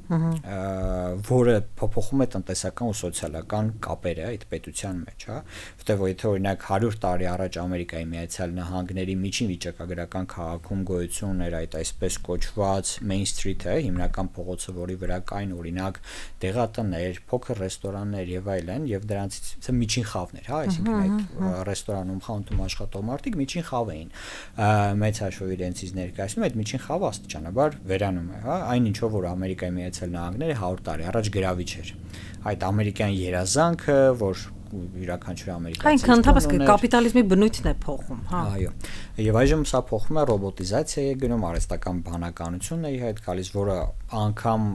որը փոփոխում է տնտեսական ու սոցիալական կապերը այդ պետության մեջ, հա, որտեղ եթե օրինակ 100 տարի առաջ Ամերիկայի Միացյալ Նահանգների միջին վիճակագրական քաղաքում գոյություն ուներ այդ այսպես կոչված Main Street-ը, հիմնական փողոցը, որի վրա կային օրինակ դեղատներ, փոքր ռեստորաններ եւ այլն, եւ դրանցից միջին խավն էր, հա, այսինքն այդ ռեստորանում խանութում աշխատող մարդիկ միջին խավ էին մեծ հաշվով իրենցից ներկայացնում, այդ միջին խավը աստիճանաբար վերանում է, հա, այն ինչով որ Ամերիկայի Միացյալ Նահանգները 100 տարի առաջ գրավիչ էր։ Այդ ամերիկյան երազանքը, որ յուրաքանչյուր ամերիկացի Այնքան ընդհանրապես կապիտալիզմի բնույթն է փոխում, հա։ Այո։ Եվ այժմ սա փոխում է ռոբոտիզացիայի գնում, արհեստական բանականությունն է իհայտ գալիս, որը անգամ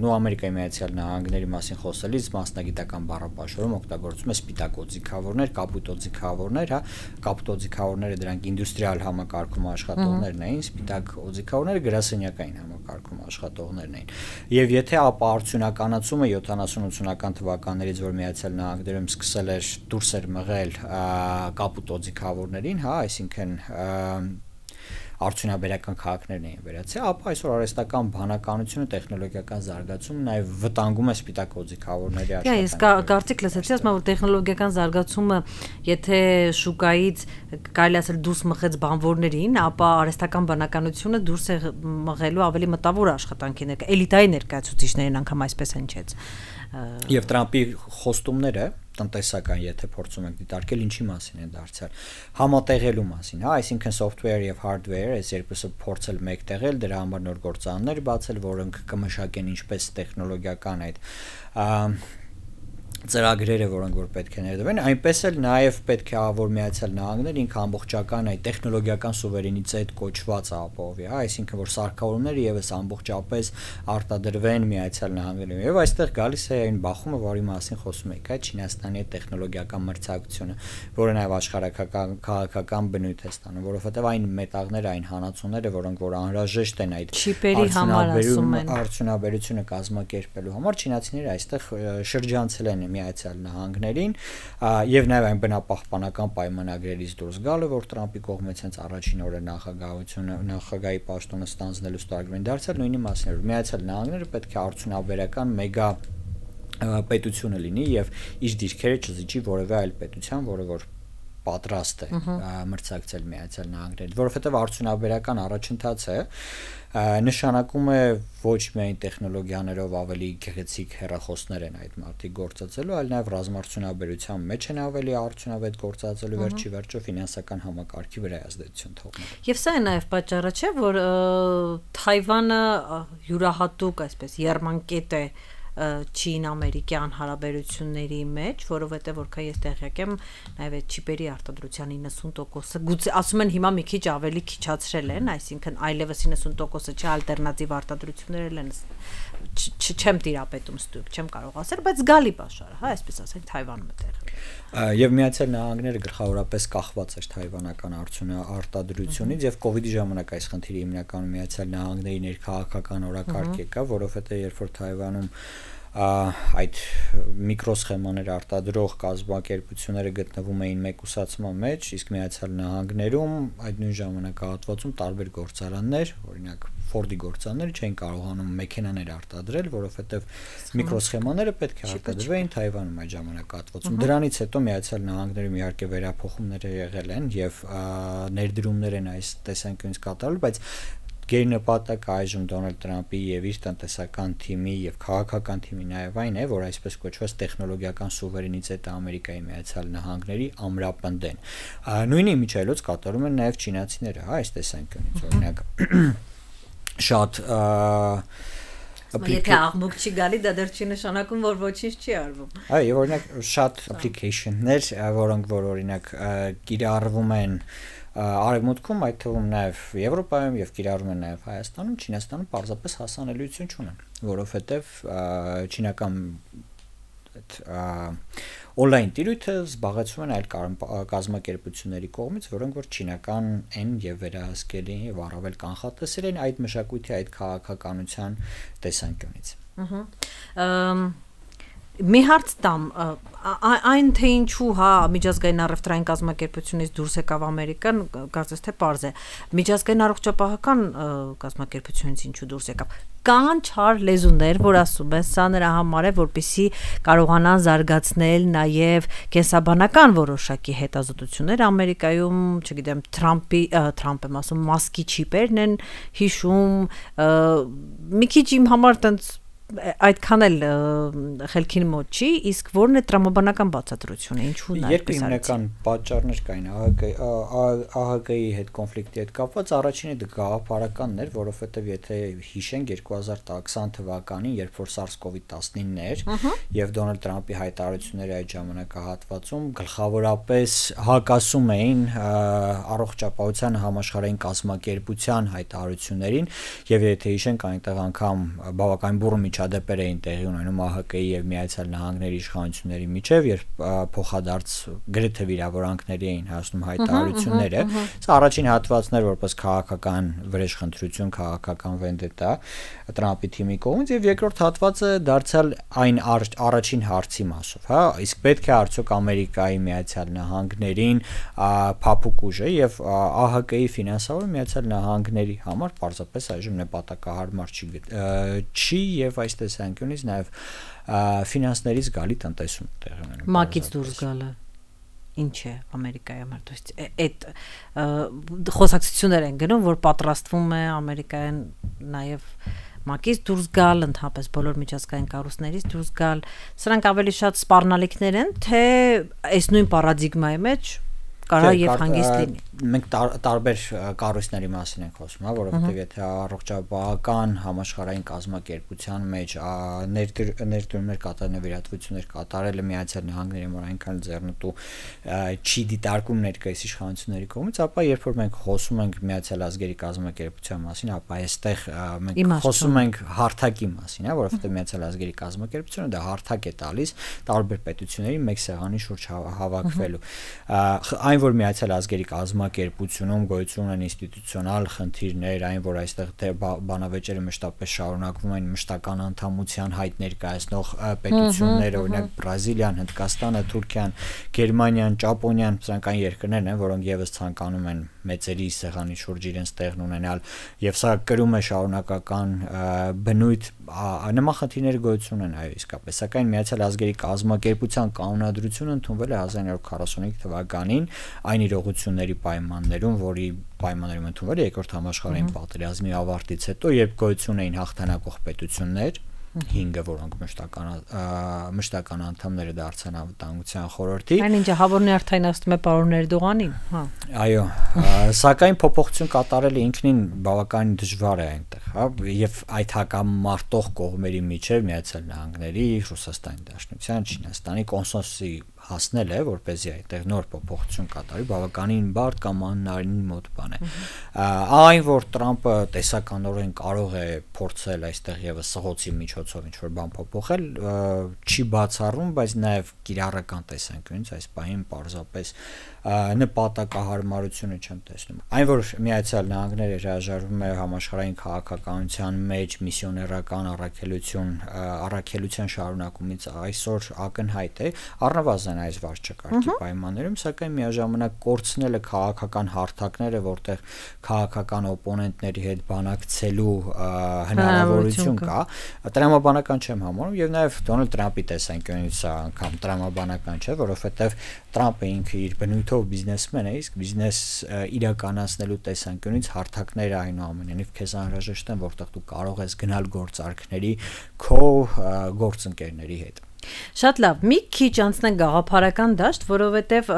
նո Ամերիկայի Միացյալ Նահանգների մասին խոսելիս մասնագիտական բառապաշարում օգտագործում է սպիտակ օձիքավորներ, կապուտ օձիքավորներ, հա, կապուտ օձիքավորները դրանք ինդուստրիալ համակարգում աշխատողներն էին, սպիտակ օձիքավորները գրասենյակային համակարգում աշխատողներն էին։ Եվ եթե ապա արդյունականացումը 70-80-ական թվականներից, որ Միացյալ Նահանգներում սկսել էր դուրս էր մղել կապուտ օձիքավորներին, հա, այսինքն արդյունաբերական քաղաքներն էին վերացել, ապա այսօր արհեստական բանականությունը, տեխնոլոգիական զարգացումը նաև վտանգում է սպիտակ օձիքավորների աշխատանքը։ Ես կարծիք լսեցի, ասում եմ, որ տեխնոլոգիական զարգացումը, եթե շուկայից կարելի ասել դուրս մղեց բանվորներին, ապա արհեստական բանականությունը դուրս է մղելու ավելի մտավոր աշխատանքի էլիտայի ներկայացուցիչներին անգամ այսպես հնչեց։ Եվ Տրամպի խոստումները տնտեսական, եթե փորձում ենք դիտարկել, ինչի մասին են դարձյալ համատեղելու մասին, հա, այսինքն software եւ hardware, այս երկուսը փորձել մեկտեղել, դրա համար նոր գործարաններ բացել, որոնք կմշակեն ինչպես տեխնոլոգիական այդ ծրագրերը, որոնք որ պետք է ներդրվեն, այնպես էլ նաև պետք է որ Միացյալ Նահանգները ինքը ամբողջական այդ տեխնոլոգիական սուվերենիտետ կոչված ապահովի, հա, այսինքն որ սարքավորումները եւս ամբողջապես արտադրվեն Միացյալ Նահանգներում։ Եվ այստեղ գալիս է այն բախումը, որի մասին խոսում եք, հա, Չինաստանի տեխնոլոգիական մրցակցությունը, որը նաև աշխարհական քաղաքական բնույթ է ստանում, որովհետեւ այն մետաղները, այն հանածոները, որոնք որ անհրաժեշտ են այդ չիպերի համար ասում են, արդյունաբերությունը կազմակերպելու համար, չինացիները այստեղ շրջանցել են Միացյալ Նահանգներին եւ նաեւ այն բնապահպանական պայմանագրերից դուրս գալը, որ Տրամպի կողմից հենց առաջին օրը նախագահի պաշտոնը ստանձնելու ստորագրին դարձել, նույնի մասին որ Միացյալ Նահանգները պետք է արդյունաբերական մեգա պետությունը լինի եւ իր դիրքերը չզիջի որևէ այլ պետության, որը որ պատրաստ է մրցակցել Միացյալ Նահանգներին, որովհետեւ արդյունաբերական առաջընթացը նշանակում է ոչ միայն տեխնոլոգիաներով ավելի գեղեցիկ հեռախոսներ են այդ մարդիկ գործածելու, այլ նաև ռազմարդյունաբերության մեջ են ավելի արդյունավետ գործածելու, վերջի վերջո ֆինանսական համակարգի վրա ազդեցություն թողնել։ Եվ սա է նաև պատճառը, չէ, որ Թայվանը յուրահատուկ այսպես եռմանկետ է չին-ամերիկյան հարաբերությունների մեջ, որովհետև որքան ես տեղյակ եմ, նաև այդ չիպերի արտադրության 90%-ը գուցե ասում են հիմա մի քիչ ավելի քիչացրել են, այսինքն այլևս 90%-ը չէ, ալտերնատիվ արտադրություններ են, չեմ տիրապետում ստույգ, չեմ կարող ասել, բայց զգալի պաշարը, հա, այսպես ասենք Թայվանում է տեղի։ Եվ Միացյալ Նահանգները գլխավորապես կախված էր թայվանական արտադրությունից եւ կոവിഡ്ի ժամանակ այս խնդիրը հիմնականում Միացյալ Նահանգների ներքաղաքական օրակարգ եկավ, որովհետեւ երբ որ Թայվանում այդ միկրոսխեմաներ արտադրող կազմակերպությունները գտնվում էին մեկուսացման մեջ, իսկ Միացյալ Նահանգներում այդ նույն ժամանակահատվածում տարբեր գործարաններ, օրինակ Ford-ի գործարանները չէին կարողանում մեքենաներ արտադրել, որովհետև միկրոսխեմաները պետք է արտադրվեին Թայվանում այդ ժամանակահատվածում։ Դրանից հետո Միացյալ Նահանգներում իհարկե վերափոխումներ եղել են եւ ներդրումներ են այս տեսանկյունից կատարվել, բայց գերնպատակը այժմ Դոնալդ Տրամփի եւ իր տնտեսական թիմի եւ քաղաքական թիմի նաեւ այն է, որ այսպես կոչված տեխնոլոգիական սուվերենիտետը Ամերիկայի Միացյալ Նահանգների ամրապնդեն։ Նույն իմիջիայլոց կատարում են նաեւ չինացիները, այս տեսանկյունից, օրինակ շատ Եթե աղմուկ չի գալի, դա դեռ չի նշանակում, որ ոչինչ չի արվում։ Այո, օրինակ շատ application-ներ, որոնք որ օրինակ կիրառվում են Արևմուտքում, այդ թվում նաև Եվրոպայում եւ կիրառում են նաև Հայաստանում, Չինաստանում պարզապես հասանելիություն չունեն, որովհետեւ չինական այդ on-line տիրույթը զբաղեցում են այլ կազմակերպությունների կողմից, որոնք որ չինական են եւ վերահսկելի եւ առավել կանխատեսել են այդ մշակույթի, այդ քաղաքականության տեսանկյունից։ Մի հարց տամ, այն թե ինչու հա միջազգային առևտրային կազմակերպությունից դուրս եկավ Ամերիկան, կարծես թե պարզ է։ Միջազգային առողջապահական կազմակերպությունից ինչու դուրս եկավ։ Կան չար լեզուներ, որ ասում են, սա նրա համար է, որպեսզի կարողանան զարգացնել նաև կենսաբանական որոշակի հետազոտություններ Ամերիկայում, չգիտեմ, Թրամփ եմ ասում, մասկի չիպերն են հիշում, մի քիչ իմ համար տենց այդքան էլ խելքին մոտ չի, իսկ որն է տրամաբանական բացատրությունը, ինչու նա այդպես արեց։ Երկու հիմնական պատճառներ կային ԱՀԿ-ի հետ կոնֆլիկտի հետ կապված, առաջինը դա գաղափարականն էր, որովհետև եթե հիշենք 2020 թվականին, երբ որ SARS-CoV-19-ն էր, եւ Դոնալդ Տրամփի հայտարարությունները այդ ժամանակահատվածում գլխավորապես հակասում էին առողջապահության համաշխարհային կազմակերպության հայտարարություններին, եւ եթե հիշենք այնտեղ անգամ բավական բուռն միջադեպեր էին տեղի ունենում ԱՀԿ-ի եւ Միացյալ Նահանգների իշխանությունների միջև, երբ փոխադարձ գրեթե վիրավորանքների էին հասնում հայտարարությունները։ Սա առաջին հատվածն էր որպես քաղաքական վրեժխնդրություն, քաղաքական վենդետա Տրամփի թիմի կողմից, եւ երկրորդ հատվածը դարձյալ այն առաջին հարցի մասով, հա, իսկ պետք է արդյոք Ամերիկայի Միացյալ Նահանգներին փափուկ ուժը եւ ԱՀԿ-ի ֆինանսավորը Միացյալ Նահանգների համար պարզապես այժմ նպատակահարմար չի եւ այս տեսանկյունից նաեւ ֆինանսներից գալի տնտեսում տեղի ունենում։ Մակից դուրս գալը ինչ է Ամերիկայի համար, то есть այդ խոսակցություններ են գնում, որ պատրաստվում է Ամերիկայում նաեւ մակից դուրս գալ, ընդհանրապես բոլոր միջազգային կառույցներից դուրս գալ, սրանք ավելի շատ սպառնալիքներ են, թե այս նույն պարադիգմայի մեջ կարա եւ հանգիստ լինի։ Մենք տարբեր կառույցների մասին ենք խոսում, հա, որովհետեւ եթե առողջապահական համաշխարհային կազմակերպության մեջ ներդրումներ կատարել, նվիրատվություններ կատարելը Միացյալ Նահանգների համար այնքան ձեռնտու չի դիտարկում ներկայիս իշխանությունների կողմից, ապա երբ որ մենք խոսում ենք Միացյալ ազգերի կազմակերպության մասին, ապա այստեղ մենք խոսում ենք հարթակի մասին, հա, որովհետեւ Միացյալ ազգերի կազմակերպությունը դա հարթակ է տալիս տարբեր պետությունների մեկ սեղանի շուրջ հավաքվելու։ Այն որ Միացյալ ազգերի կազմակերպությունում գոյություն ունեն ինստիտուցիոնալ խնդիրներ, այն որ այստեղ բանավեճերը մշտապես շարունակվում են մշտական անդամության հայտ ներկայացնող պետությունները, օրինակ Բրազիլիան, Հնդկաստանը, Թուրքիան, Գերմանիան, Ճապոնիան, սրանք այն երկրներն են, որոնք եւս ցանկանում են մեծերի սեղանի շուրջ իրենց տեղն ունենալ, եւ սա կրում է շարունակական բնույթ, նման խնդիրներ գոյություն ունեն, այո, իսկապես, սակայն Միացյալ ազգերի կազմակերպության կանոնադրությունը ընդունվել է 1945 թվականին այն իրողությունների պայմաններում, որի պայմաններում ընդունվել է երկրորդ համաշխարհային պատերազմի ավարտից հետո, երբ գոյություն էին հաղթանակող պետություններ, 5-ը, որոնք մշտական անդամները դարձան Անվտանգության խորհրդի։ Այն ինչը հավորնի արդյունացնում է պարոն Էրդողանին, հա։ Այո, սակայն փոփոխություն կատարելը ինքնին բավականին դժվար է այնտեղ, հա, եւ այդ հակամարտող կողմերի միջև Միացյալ Նահանգների, Ռուսաստանի Դաշնության, Չինաստանի կոնսենսուսի հասնել է, որպեսզի այդտեղ նոր փոփոխություն կատարի, բավականին բարդ կամ անհնարին մոտ բան է։ Այն որ Տրամպը տեսականորեն կարող է փորձել այստեղ եւս սղոցի միջոցով ինչ որ բան փոփոխել, չի բացառում, բայց նաեւ կիրառական տեսանկյունից այս պահին պարզապես նպատակահարմարությունը չեմ տեսնում։ Այն որ Միացյալ Նահանգները հրաժարվում է համաշխարհային քաղաքականության մեջ միսիոներական առաքելության շարունակումից այսօր ակնհայտ է, առնվազն այս վարչակարգի պայմաններում, սակայն միաժամանակ կորցնել է քաղաքական հարթակները, որտեղ քաղաքական օպոնենտների հետ բանակցելու հնարավորություն կա, տրամաբանական չեմ համարում եւ նաեւ Դոնալդ Տրամպի տեսանկյունից սա անգամ տրամաբանական չէ, որովհետեւ Տրամպը ինքը իր բնույթով բիզնեսմեն է, իսկ բիզնես իրականացնելու տեսանկյունից հարթակները այնուամենայնիվ քեզ անհրաժեշտ են, որտեղ դու կարող ես գնալ գործարքների քո գործընկերների հետ։ Շատ լավ, մի քիչ անցնենք գաղափարական դաշտ, որովհետև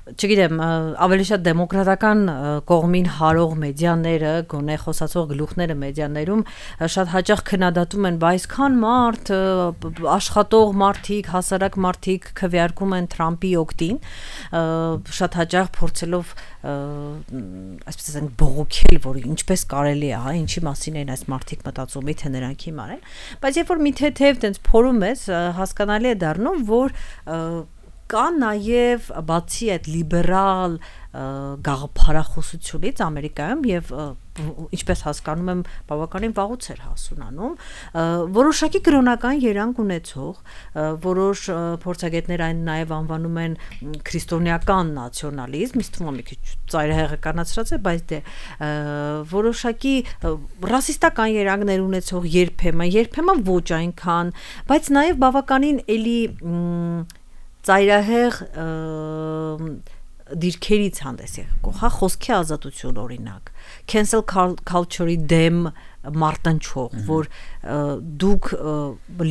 չգիտեմ, ավելի շատ դեմոկրատական կողմին հարող մեդիաները, գոնե խոսացող գլուխները մեդիաներում շատ հաճախ քննադատում են, բայց քան մարդ, աշխատող մարդիկ, հասարակ մարդիկ քվեարկում են Թրամփի օգտին, շատ հաճախ փորձելով այսպես ասենք բողոքել, որ ինչպես կարելի է, հա, ինչի մասին են այս մարդիկ մտածում, թե նրանք հիմար են, բայց երբ որ մի թեթև տենց փորում ես, հասկանալի է դառնում, որ կա նաև բացի այդ լիբերալ գաղափարախոսությունից Ամերիկայում եւ ինչպես հասկանում եմ բավականին վաղուց էր հասունանում որոշակի կրոնական երանգ ունեցող որոշ փորձագետներ այն նաև անվանում են քրիստոնեական նացիոնալիզմ, իսկ թվում է մի քիչ ծայրահեղականացրած է, բայց դե որոշակի ռասիստական երանգներ ունեցող երբեմն ոչ այնքան, բայց նաև բավականին էլի ծայրահեղ դիրքերից հանդես եկող, հա, խոսքի ազատություն օրինակ, cancel culture-ի դեմ մարտնչող, որ դուք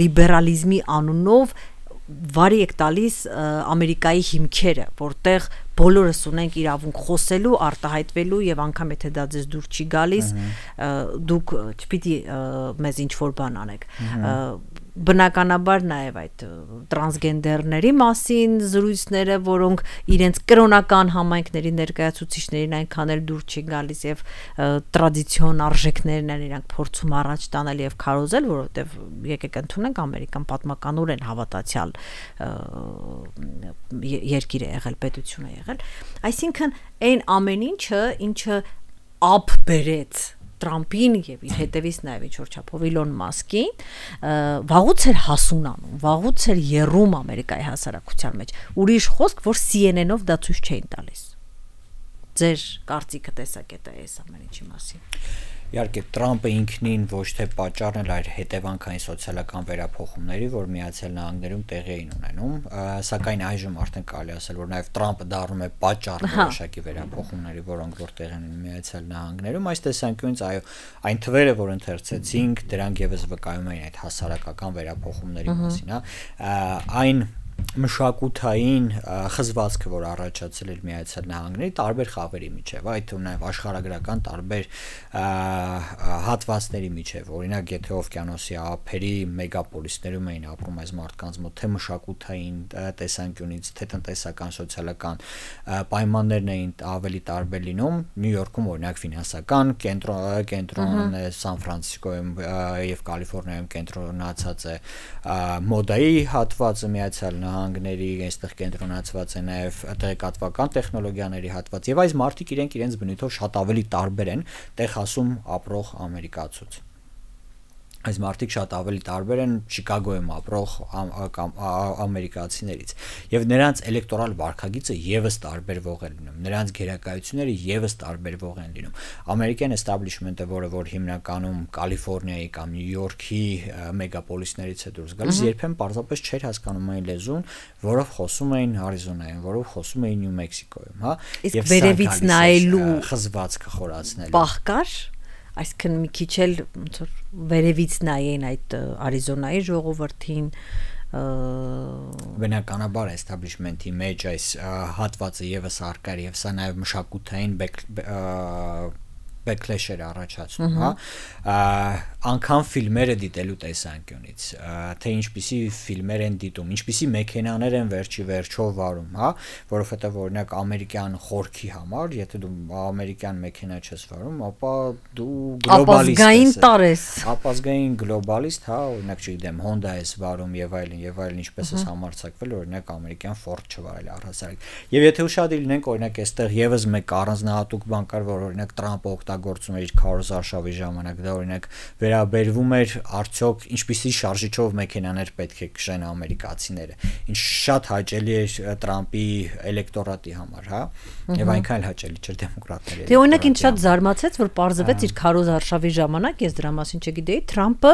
լիբերալիզմի անունով վարի եք տալիս Ամերիկայի հիմքերը, որտեղ բոլորս ունենք իրավունք խոսելու, արտահայտվելու եւ անգամ եթե դա ձեզ դուր չի գալիս, դուք չպիտի մեզ ինչ որ բան անեք։ Բնականաբար նաև այդ տրանսգենդերների մասին զրույցները, որոնք իրենց կրոնական համայնքների ներկայացուցիչներին այնքան էլ դուր չի գալիս եւ տրադիցիոն արժեքներն են իրանք փորձում առաջ տանել եւ քարոզել, որովհետեւ եկեք ընդունենք Ամերիկան պատմականորեն հավատացյալ երկիր է եղել, պետություն է եղել, այսինքն այն ամեն ինչը ափ բերեց Տրամփին եւ իր հետևից նաեւ ինչ որ չափով Իլոն Մասկին վաղուց էր հասունանում, վաղուց էր եռում Ամերիկայի հասարակության մեջ։ Ուրիշ խոսք, որ CNN-ով դա ցույց չէին տալիս։ Ձեր կարծիքը տեսակետը է այս ամեն ինչի մասին։ Իհարկե Տրամպը ինքնին ոչ թե պատճառն էր, այլ հետևանքային սոցիալական վերափոխումների, որ Միացյալ Նահանգներում տեղի էին ունենում, սակայն այժմ արդեն կարելի ասել, որ նաև Տրամպը դառնում է պատճառ որոշակի վերափոխումների, որոնք որ տեղի են Միացյալ Նահանգներում, այս տեսանկյունից այո, այն թվերը, որ ընթերցեցինք, դրանք եւս վկայում էին այդ հասարակական վերափոխումների մասին, հա, այն մշակութային խզվածքը, որ առաջացել էր Միացյալ Նահանգների տարբեր խավերի միջև, այդ թվում նաև աշխարհագրական տարբեր հատվածների միջև, օրինակ եթե օվկիանոսի ափերի մեգապոլիսներում էին ապրում այս մարդկանց մոտ, թե մշակութային տեսանկյունից, թե տնտեսական, սոցիալական պայմաններն էին ավելի տարբեր լինում, Նյու Յորքում օրինակ ֆինանսական կենտրոնն է, Սան Ֆրանցիսկոյում եւ Կալիֆոռնիայում կենտրոնացած է մոդայի հատվածը Միացյալ Նահանգների, այստեղ կենտրոնացված է նաև տեղեկատվական տեխնոլոգիաների հատված եւ այս մարդիկ իրենց բնույթով շատ ավելի տարբեր են Տեխասում ապրող ամերիկացուց։ Այս մարդիկ շատ ավելի տարբեր են Չիկագոյում ապրող ամերիկացիներից եւ նրանց էլեկտորալ վարքագիծը եւս տարբերվող է լինում, նրանց գերակայությունները եւս տարբերվող են լինում։ Ամերիկյան էստաբլիշմենտը, որ հիմնականում Կալիֆոռնիայի կամ Նյու Յորքի մեգապոլիսներից է դուրս գալիս, երբեմն պարզապես չէր հասկանում այն լեզուն, որով խոսում էին Արիզոնայում, որով խոսում էին Նյու Մեքսիկոյում, հա, եւ վերևից նայելու խզվածքը խորացնելու։ Պահ կար այսքան մի քիչ էլ ոնց որ վերևից նայեն այդ Արիզոնայի ժողովրդին բնականաբար էստաբլիշմենտի մեջ այս հատվածը եւս արկար եւ սա նաեւ մշակութային backlash-եր առաջացնում, հա, անգամ ֆիլմերը դիտելու տեսանկյունից, թե ինչպիսի ֆիլմեր են դիտում, ինչպիսի մեքենաներ են վերջի վերջով վարում, հա, որովհետև օրինակ ամերիկյան խորքի համար, եթե դու ամերիկյան մեքենա չես վարում, ապա դու գլոբալիստ ես, ապազգային գլոբալիստ, հա, օրինակ չգիտեմ, Honda ես վարում եւ այլն, ինչպես ես համարձակվել օրինակ ամերիկյան Ford չվարել առհասարակ։ Եվ եթե ուշադիր լինենք, օրինակ այստեղ եւս մեկ առանձնահատուկ բան կար, որ օրինակ Տրամպը օգտագործում էր իր քարոզ արշավի ժամանակ, դա օրինակ վերաբերվում էր արդյոք ինչպիսի շարժիչով մեքենաներ պետք է քշեն ամերիկացիները, ինչ շատ հաճելի էր Տրամպի էլեկտորատի համար, հա, եւ այնքան էլ հաճելի չէր դեմոկրատների։ Դե օրինակ ինձ շատ զարմացեց, որ պարզվեց իր քարոզ արշավի ժամանակ, ես դրա մասին չգիտեի, Տրամպը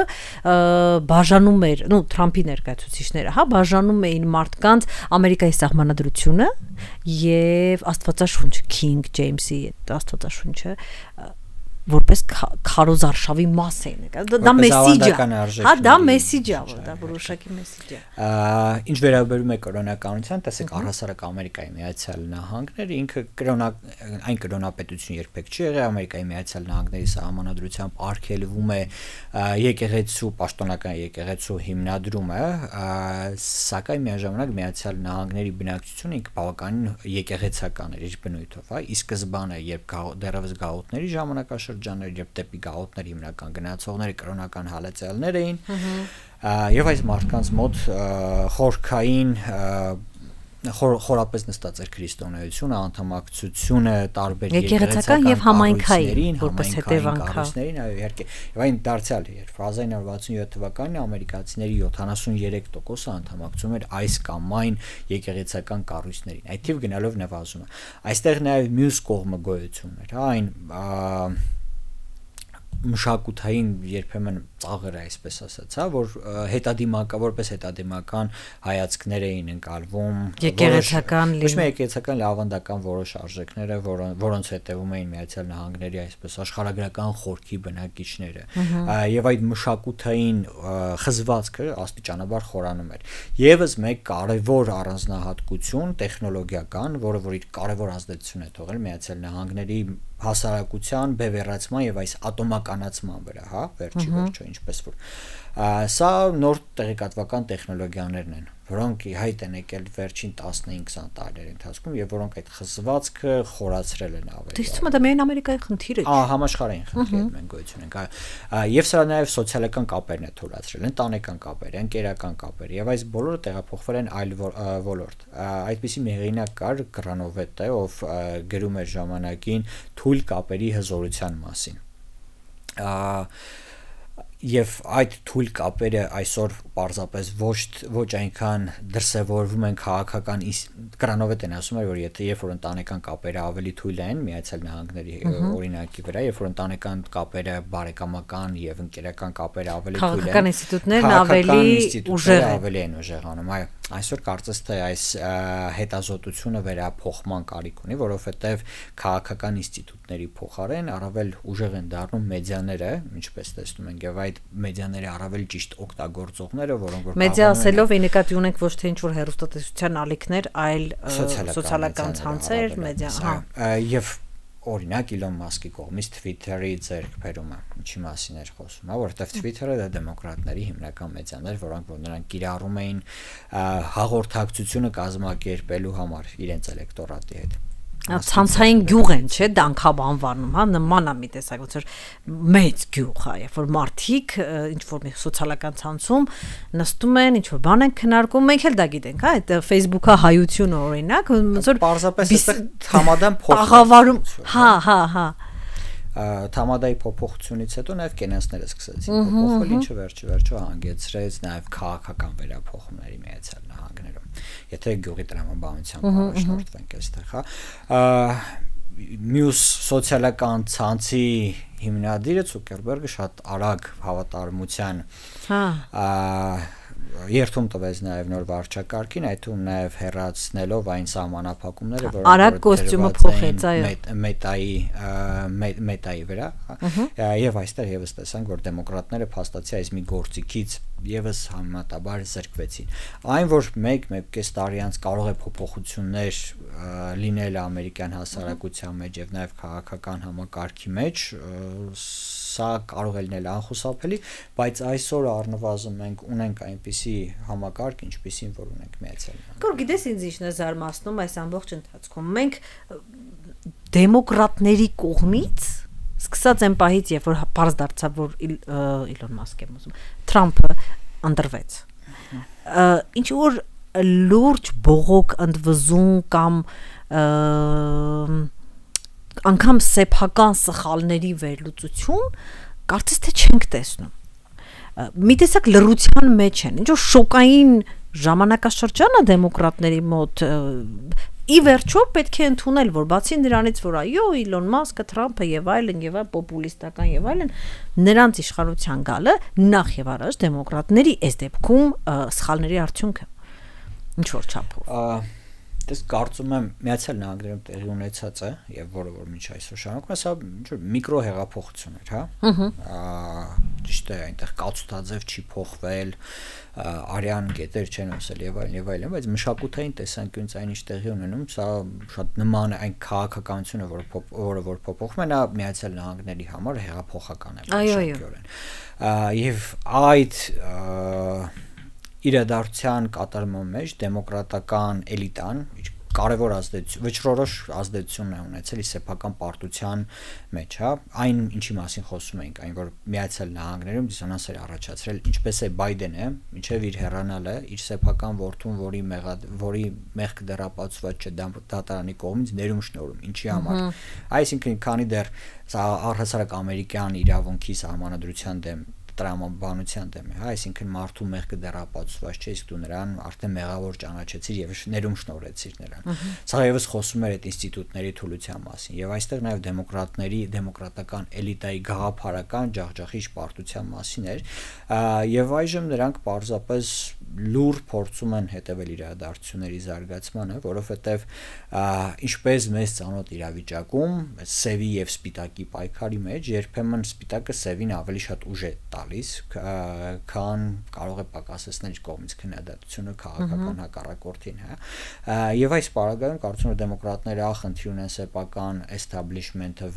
բաժանում էր, Տրամպի ներկայացուցիչները, հա, բաժանում էին մարդկանց Ամերիկայի սահմանադրությունը եւ Աստվածաշունչ, King James-ի Աստվածաշունչը որպես քարոզ արշավի մաս էին եկել։ Դա մեսիջ է։ Հա, դա մեսիջ է, դա որոշակի մեսիջ է։ Ինչ վերաբերում է կրոնականության, տեսեք առհասարակ Ամերիկայի Միացյալ Նահանգները ինքը այն կրոնապետություն երբեք չի եղել, Ամերիկայի Միացյալ Նահանգների սահմանադրությամբ արգելվում է եկեղեցու, պաշտոնական եկեղեցու հիմնադրումը, սակայն միաժամանակ Միացյալ Նահանգների բնակչությունը ինքը բավականին եկեղեցական էր իր բնույթով, հա, ի սկզբանե երբ դեռևս գաղութների ժամանակաշրջաններ, երբ դեպի գաղութների հիմնական գնացողները կրոնական հալեցելներ էին, եւ այս մարդկանց մոտ խորքային խորապես նստած էր քրիստոնեությունը, անդամակցությունը տարբեր եկեղեցական եւ համայնքային, որպես հետևանքային, այո, իհարկե, եւ այն դարձյալ էր 1967 թվականին ամերիկացիների 73%-ը անդամակցում էր այս կամ այն եկեղեցական կառույցներին, այդ թիվ գնալով նվազում է։ Այստեղ նաեւ մյուս կողմը գոյություն էր, հա, այն մշակութային երբեմն ծաղր է, այսպես ասած, հա, որ որպես հետադիմական հայացքներ էին ընկալվում եկեղեցական լավանդական որոշ արժեքները, որոնց հետևում էին Միացյալ Նահանգների այսպես աշխարհագրական խորքի բնակիչները, եւ այդ մշակութային խզվածքը աստիճանաբար խորանում էր։ Եվս մեկ կարևոր առանձնահատկություն տեխնոլոգիական, որը որ իր կարևոր ազդեցություն է թողել Միացյալ Նահանգների հասարակության բևեռացման եւ այս ատոմականացման վրա, հա, վերջի վերջո ինչպես որ սա նոր տեղեկատվական տեխնոլոգիաներն են, որոնք հայտ են եկել վերջին 15-20 տարիների ընթացքում եւ որոնք այդ խզվածքը խորացրել են ավելի։ Դից թվում է դա միայն Ամերիկայի խնդիր է։ Համաշխարհային խնդիր է, մենք գոյություն ենք, եւ սա նաեւ սոցիալական կապերն է թույլատրել, ընտանեկան կապեր, ընկերական կապեր եւ այս բոլորը տեղափոխվել են այլ ոլորտ։ Այդպիսի մի հեղինակ կար Գրանովետը, ով գրում էր ժամանակին թույլ կապերի հզորության մասին։ Եվ այդ թույլ կապերը այսօր պարզապես ոչ այնքան դրսևորվում են քաղաքական Կրանովետն ասում էր, որ երբ որ ընտանեկան կապերը ավելի թույլ են Միացյալ Նահանգների օրինակի վրա, երբ որ ընտանեկան կապերը բարեկամական եւ ընկերական կապերը ավելի թույլ են, քաղաքական ինստիտուտներն ավելի են ուժեղանում, այո, այսօր կարծես թե այս հետազոտությունը վերափոխման կարիք ունի, որովհետեւ քաղաքական ինստիտուտների փոխարեն առավել ուժեղ են դառնում մեդիաները, ինչպես տեսնում ենք, եւ այդ մեդիաների առավել ճիշտ օգտագործողները, որոնք որ մեդիա ասելով ի նկատի ունենք ոչ թե ինչ-որ հեռուստատեսության ալիքներ, այլ սոցիալական ցանցեր, մեդիա, հա, եւ օրինակ Իլոն Մասկի կողմից Twitter-ի ձեռքբերումը, ինչի մասին էր խոսում, հա, որովհետև Twitter-ը դա դեմոկրատների հիմնական մեդիան էր, որոնք որ նրանք կիրառում էին հաղորդակցությունը կազմակերպելու համար իրենց էլեկտորատի հետ։ Ցանցային գյուղ են, չէ, դանկամ անվանում, հա, նման է մի տեսակ, ոնց որ մեծ գյուղ է, երբ որ մարդիկ ինչ որ մի սոցիալական ցանցում նստում են, ինչ որ բան են քննարկում, մենք էլ դա գիտենք, հա, այդ Facebook-ը հայությունը օրինակ, ոնց որ պարզապես այստեղ համադան փոխավարում, հա, Թամադայի փոփոխությունից հետո նաև կենացները սկսեցին փոփոխվել, ինչը վերջը հանգեցրեց նաև քաղաքական վերափոխումների Միացյալ Նահանգներում։ Եթե գյուղի տրամաբանությամբ առաջնորդվենք այստեղ, հա, մյուս սոցիալական ցանցի հիմնադիրը Ցուկերբերգը շատ արագ հավատարմության երթում տվեց նաև նոր վարչակարգին, այդ թվում նաև հեռացնելով այն սահմանափակումները, որոնք արագ կոստյումը փոխեց, այո, մետայի վրա, եւ այստեղ եւս տեսանք, որ դեմոկրատները փաստացի այս մի գործիքից եւս համեմատաբար զրկվեցին։ Այն որ 1-1.5 տարի անց կարող է փոփոխություններ լինել ամերիկյան հասարակության մեջ եւ նաեւ քաղաքական համակարգի մեջ, սա կարող է լինել անխուսափելի, բայց այսօր առնվազն մենք ունենք այնպիսի համակարգ, ինչպիսին որ ունենք Միացյալ Նահանգներում։ Գոր գիտես ինձ ինչն է զարմացնում այս ամբողջ ընթացքում։ Մենք դեմոկրատների կողմից սկսած այն պահից, երբ որ բարձ դարձավ, որ Իլոն Մասկ եմ ուզում, Թրամփը ընտրվեց։ Ինչ որ լուրջ բողոք ընդվզում կամ անգամ սեփական սխալների վերլուծություն կարծես թե չենք տեսնում։ Մի տեսակ լռության մեջ են, ինչ որ շոկային ժամանակաշրջանը դեմոկրատների մոտ ի վերջո պետք է ընդունել, որ բացի նրանից, որ այո, Իլոն Մասկը, Թրամփը եւ այլն պոպուլիստական եւ այլն, նրանց իշխանության գալը նախ եւ առաջ դեմոկրատների այս դեպքում սխալների արդյունք է։ Ինչ որ չափով։ Դες կարծում եմ Միացյալ Նահանգներում տեղի ունեցած է եւ որը որ մինչ այսօր շարունակում է, սա ինչ որ միկրո հեղափոխություն էր, հա։ Ճիշտ է, այնտեղ կացուտաձև չի փոխվել, արյան գետեր չեն ոսել եւ այլն, բայց մշակութային տեսանկյունից այնիշ տեղի ունենում, սա շատ նման է այն քաղաքականությունը, որը որ փոփոխում է, նա Միացյալ Նահանգների համար հեղափոխական է շարքորեն։ Եվ այդ իրադարձության կատարման մեջ դեմոկրատական էլիտան կարևոր ազդեցություն, վճռորոշ ազդեցություն է ունեցել սեփական պարտության մեջ, հա, այն ինչի մասին խոսում ենք, այն որ Միացյալ Նահանգներում դիսոնանս էր առաջացրել, ինչպես է Բայդենը, մինչև իր հեռանալը, իր սեփական որդուն, որի մեղք դեռապացված չէ դատարանի կողմից ներում շնորհում, ինչի համար։ Այսինքն, քանի դեռ սա առհասարակ ամերիկյան իրավունքի սահմանադրության դեմ տրամաբանության դեմ է, հա, այսինքն մարդու մեղքը դեռապացված չէ, իսկ դու նրան արդեն մեղավոր ճանաչեցիր եւ ներում շնորհեցիր նրան։ Սա եւս խոսում էր այդ ինստիտուտների թուլության մասին եւ այստեղ նաեւ դեմոկրատական էլիտայի գաղափարական ջախջախիչ պարտության մասին էր եւ այժմ նրանք պարզապես լուր փորձում են հետևել իրադարձությունների զարգացմանը, որովհետեւ ինչպես մեծ ծանոթ իրավիճակում սևի եւ սպիտակի պայքարի մեջ երբեմն սպիտակը սևին ավելի շատ ուժ է տալիս, քան կարող է պակասեցնել իր կողմից քննադատությունը քաղաքական հակառակորդին, հա։ Եվ այս պարագայում կարծում եմ դեմոկրատները խնդիր ունեն սեփական էստաբլիշմենթը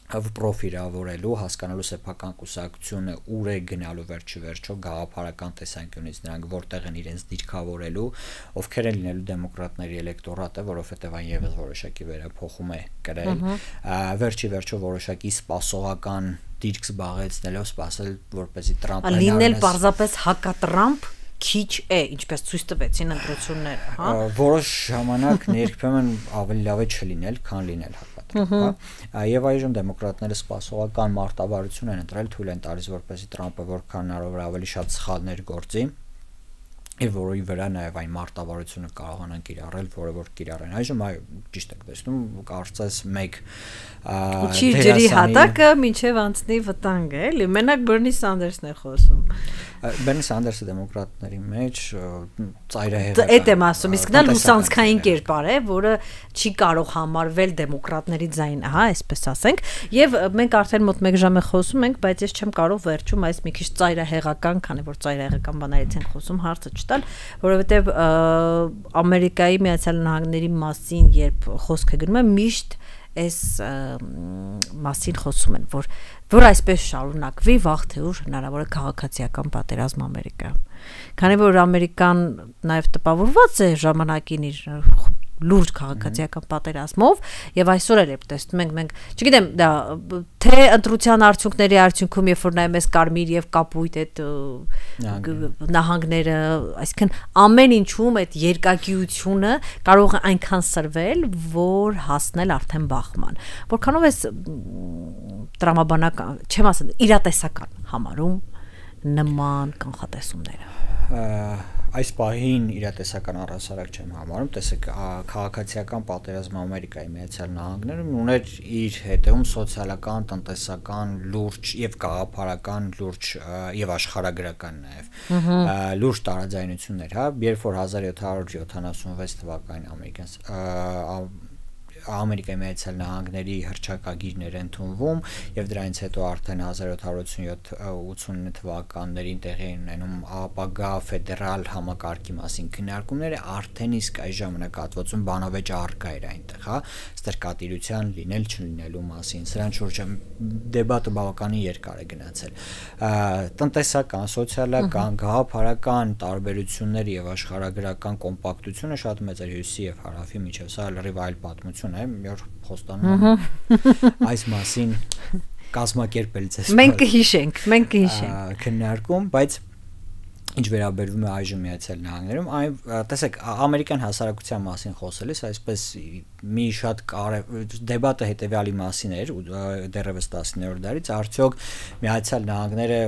պրոֆիլավորելու, հասկանալու սեփական կուսակցությունը ուր է գնալու վերջիվերջո գաղափարական տեսանկյունից նրանք որտեղ են իրենց դիրքավորելու, ովքեր են լինելու դեմոկրատների էլեկտորատը, որովհետև այն եւս որոշակի վերափոխում է կրել, վերջիվերջո որոշակի սպասողական դիրք զբաղեցնելով սпасել որպեսզի Թրամփը լինել պարզապես հակատրամփ քիչ է, ինչպես ցույց տվեցին ընտրությունները, հա։ Որոշ ժամանակ երբեմն ավելի լավ է չլինել, քան լինել հակատրամփ, հա։ Եվ այժմ դեմոկրատները սպասողական մարտավարություն են ընտրել, թույլ են տալիս որպեսզի Թրամփը որքան հնարավոր է ավելի շատ սխալներ գործի, եւ որի վրա նաեւ այն մարտավարությունը կարողանան կիրառել, որը որ կիրառեն։ Այժմ ճիշտ եք տեսնում, կարծես մեկ ջրի հատակը մինչեւ անցնի վտանգը, էլի։ Մենակ Բերնի Սանդերսն է խոսում։ Բերնի Սանդերսը դեմոկրատների մեջ ծայրահեղական։ Այդ եմ ասում, իսկ նա լուսանցքային կերպար է, որը չի կարող համարվել դեմոկրատների ձայն, հա, այսպես ասենք, եւ մենք արդեն մոտ 1 ժամ է խոսում ենք, բայց ես չեմ կարող վերջում այս մի քիչ ծայրահեղական, քանի որ ծայրահեղական բաներից են խոսում, հարցը չտալ, որովհետեւ Ամերիկայի Միացյալ Նահանգների մասին, երբ խոսք է գնում, միշտ այս մասին խոսում են, որ այսպես շարունակվի վաղ թե ուշ հնարավոր է քաղաքացիական պատերազմ Ամերիկայում։ Քանի որ Ամերիկան նաև տպավորված է ժամանակին իր լուրջ քաղաքացիական պատերազմով եւ այսօր էլ տեսնում ենք մենք, չգիտեմ, դա թե ընտրության արդյունքների արդյունքում երբ որ նայում ես կարմիր եւ կապույտ այդ նահանգները, այսինքն ամեն ինչում այդ երկակիությունը կարող է այնքան սրվել, որ հասնել արդեն բախման։ Որքանով էս տրամաբանական, չեմ ասել, իրատեսական համարում նման կանխատեսումները։ Այս պահին իրատեսական առհասարակ չեմ համարում, տեսեք, քաղաքացիական պատերազմը Ամերիկայի Միացյալ Նահանգներում ուներ իր հետևում սոցիալական, տնտեսական լուրջ եւ գաղափարական լուրջ եւ աշխարհագրական նաեւ լուրջ տարաձայնություններ, հա, երբ որ 1776 թվականին ամերիկյան Ամերիկայի Միացյալ Նահանգների հռչակագիրներ ընդունվում եւ դրանից հետո արդեն 1787-89 թվականներին տեղի են ունենում ապագա ֆեդերալ համակարգի մասին քննարկումները, արդեն իսկ այս ժամանակահատվածում բանավեճ առկա էր այնտեղ, հա, ստրկատիրության լինել չլինելու մասին։ Սրան շուրջ դեբատը բավականին երկար է գնացել։ Տնտեսական, սոցիալական, գաղափարական տարբերությունները եւ աշխարհագրական կոմպակտությունը շատ մեծ էր հյուսիսի եւ հարավի միջեւ, սա լրիվ այլ պատմություն է, մի օր խոստանում եմ այս մասին կազմակերպել ձեզ։ Մենք կհիշենք քննարկում, բայց ինչ վերաբերվում է այժմ Միացյալ Նահանգներում, այն տեսեք, ամերիկյան հասարակության մասին խոսելիս, այսպես մի շատ դեբատը հետեւյալի մասին էր, դեռևս 19-րդ դարից, արդյոք Միացյալ Նահանգները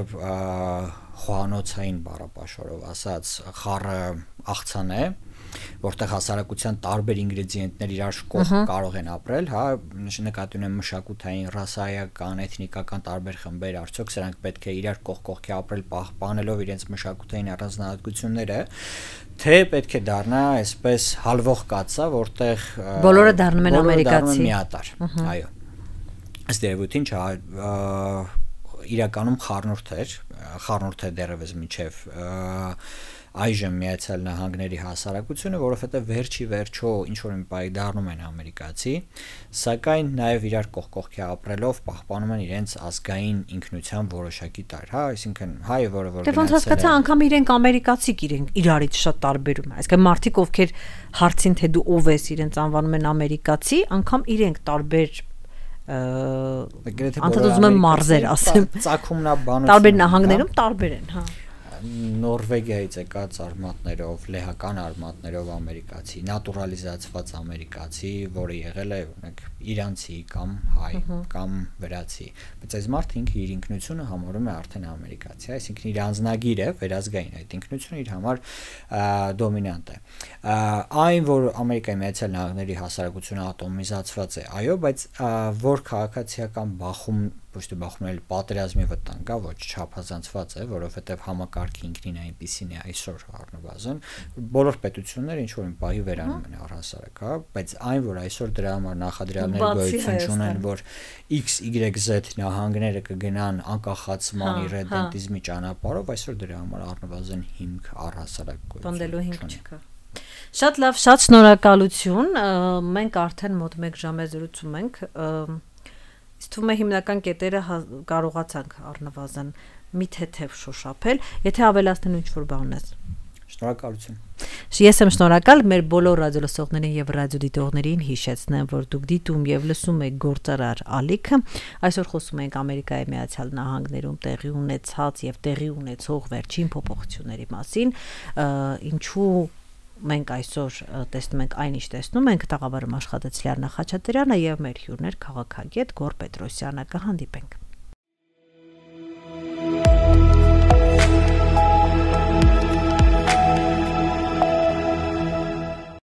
խոհանոցային բառապաշարով ասած խառը աղցան է, որտեղ հասարակության տարբեր ինգրեդիենտներ իրար կողք կարող են ապրել, հա, նկատի ունեմ մշակութային, ռասայական, էթնիկական տարբեր խմբեր, արդյոք սրանք պետք է իրար կողքի ապրել պահպանելով իրենց մշակութային առանձնահատկությունները, թե պետք է դառնա այսպես հալվող կաթսա, որտեղ բոլորը դառնում են ամերիկացի, միատար, այո, ըստ երևույթին իրականում խառնուրդ է դեռևս մինչև այժմ Միացյալ Նահանգների հասարակությունը, որովհետև վերջի վերջո ինչ որ մի բանի դառնում են ամերիկացի, սակայն նաև իրար կողքի ապրելով պահպանում են իրենց ազգային ինքնության որոշակի տարր, հա, այսինքն հայը, որը որ ոնց հասկացա, անգամ իրենք ամերիկացիք իրարից շատ տարբերում է, այսինքն մարդիկ ովքեր հարցին թե դու ով ես, իրենց անվանում են ամերիկացի, անգամ իրենք տարբեր անդադար ուզում եմ մարզեր ասեմ, տարբեր նահանգներում տարբեր են, հա, Նորվեգիայից եկած արմատներով, լեհական արմատներով ամերիկացի, նատուրալիզացված ամերիկացի, որը եղել է օրինակ իրանցի կամ հայ կամ վրացի, բայց այս մարդը ինքը իր ինքնությունը համարում է արդեն ամերիկացի, այսինքն իր անձնագիրը, վերազգային այդ ինքնությունը իր համար դոմինանտ է։ Այն, որ Ամերիկայի Միացյալ Նահանգների հասարակությունը ատոմիզացված է, այո, բայց որ քաղաքացիական բախում ոչ թե բախումն պատերազմի վտանգ կա, ոչ չափազանցված է, որովհետև համակարգը ինքնին այնպիսին է այսօր առնվազն, բոլոր պետությունները ինչ որ մի պահի վերանում են առհասարակ, հա, բայց այն, որ այսօր դրա համար նախադրյալներ գոյություն չունեն, որ X, Y, Z նահանգները կգնան անկախացման իռեդենտիզմի ճանապարհով, այսօր դրա համար առնվազն հիմք առհասարակ գոյություն չկա։ Շատ լավ, շատ շնորհակալություն, մենք արդեն մոտ 1 ժամ է զրուցում ենք, իսկ թվում է հիմնական կետերը կարողացանք առնվազն մի թեթև շոշափել, եթե ավելացնեն ինչ-որ բան ունես։ Շնորհակալություն։ Ես եմ շնորհակալ մեր բոլոր ռադիոլսողներին եւ ռադիոդիտողներին հիշեցնեմ, որ դուք դիտում եւ լսում եք Գործարար ալիքը։ Այսօր խոսում ենք Ամերիկայի Միացյալ Նահանգներում տեղի ունեցած եւ տեղի ունեցող վերջին փոփոխությունների մասին, ինչու մենք այսօր տեսնում ենք այն, ինչ տեսնում ենք, տաղավարում աշխատեց Լիանա Խաչատրյանը եւ մեր հյուրներ քաղաքագետ Գոռ Պետրոսյանը, կհանդիպենք։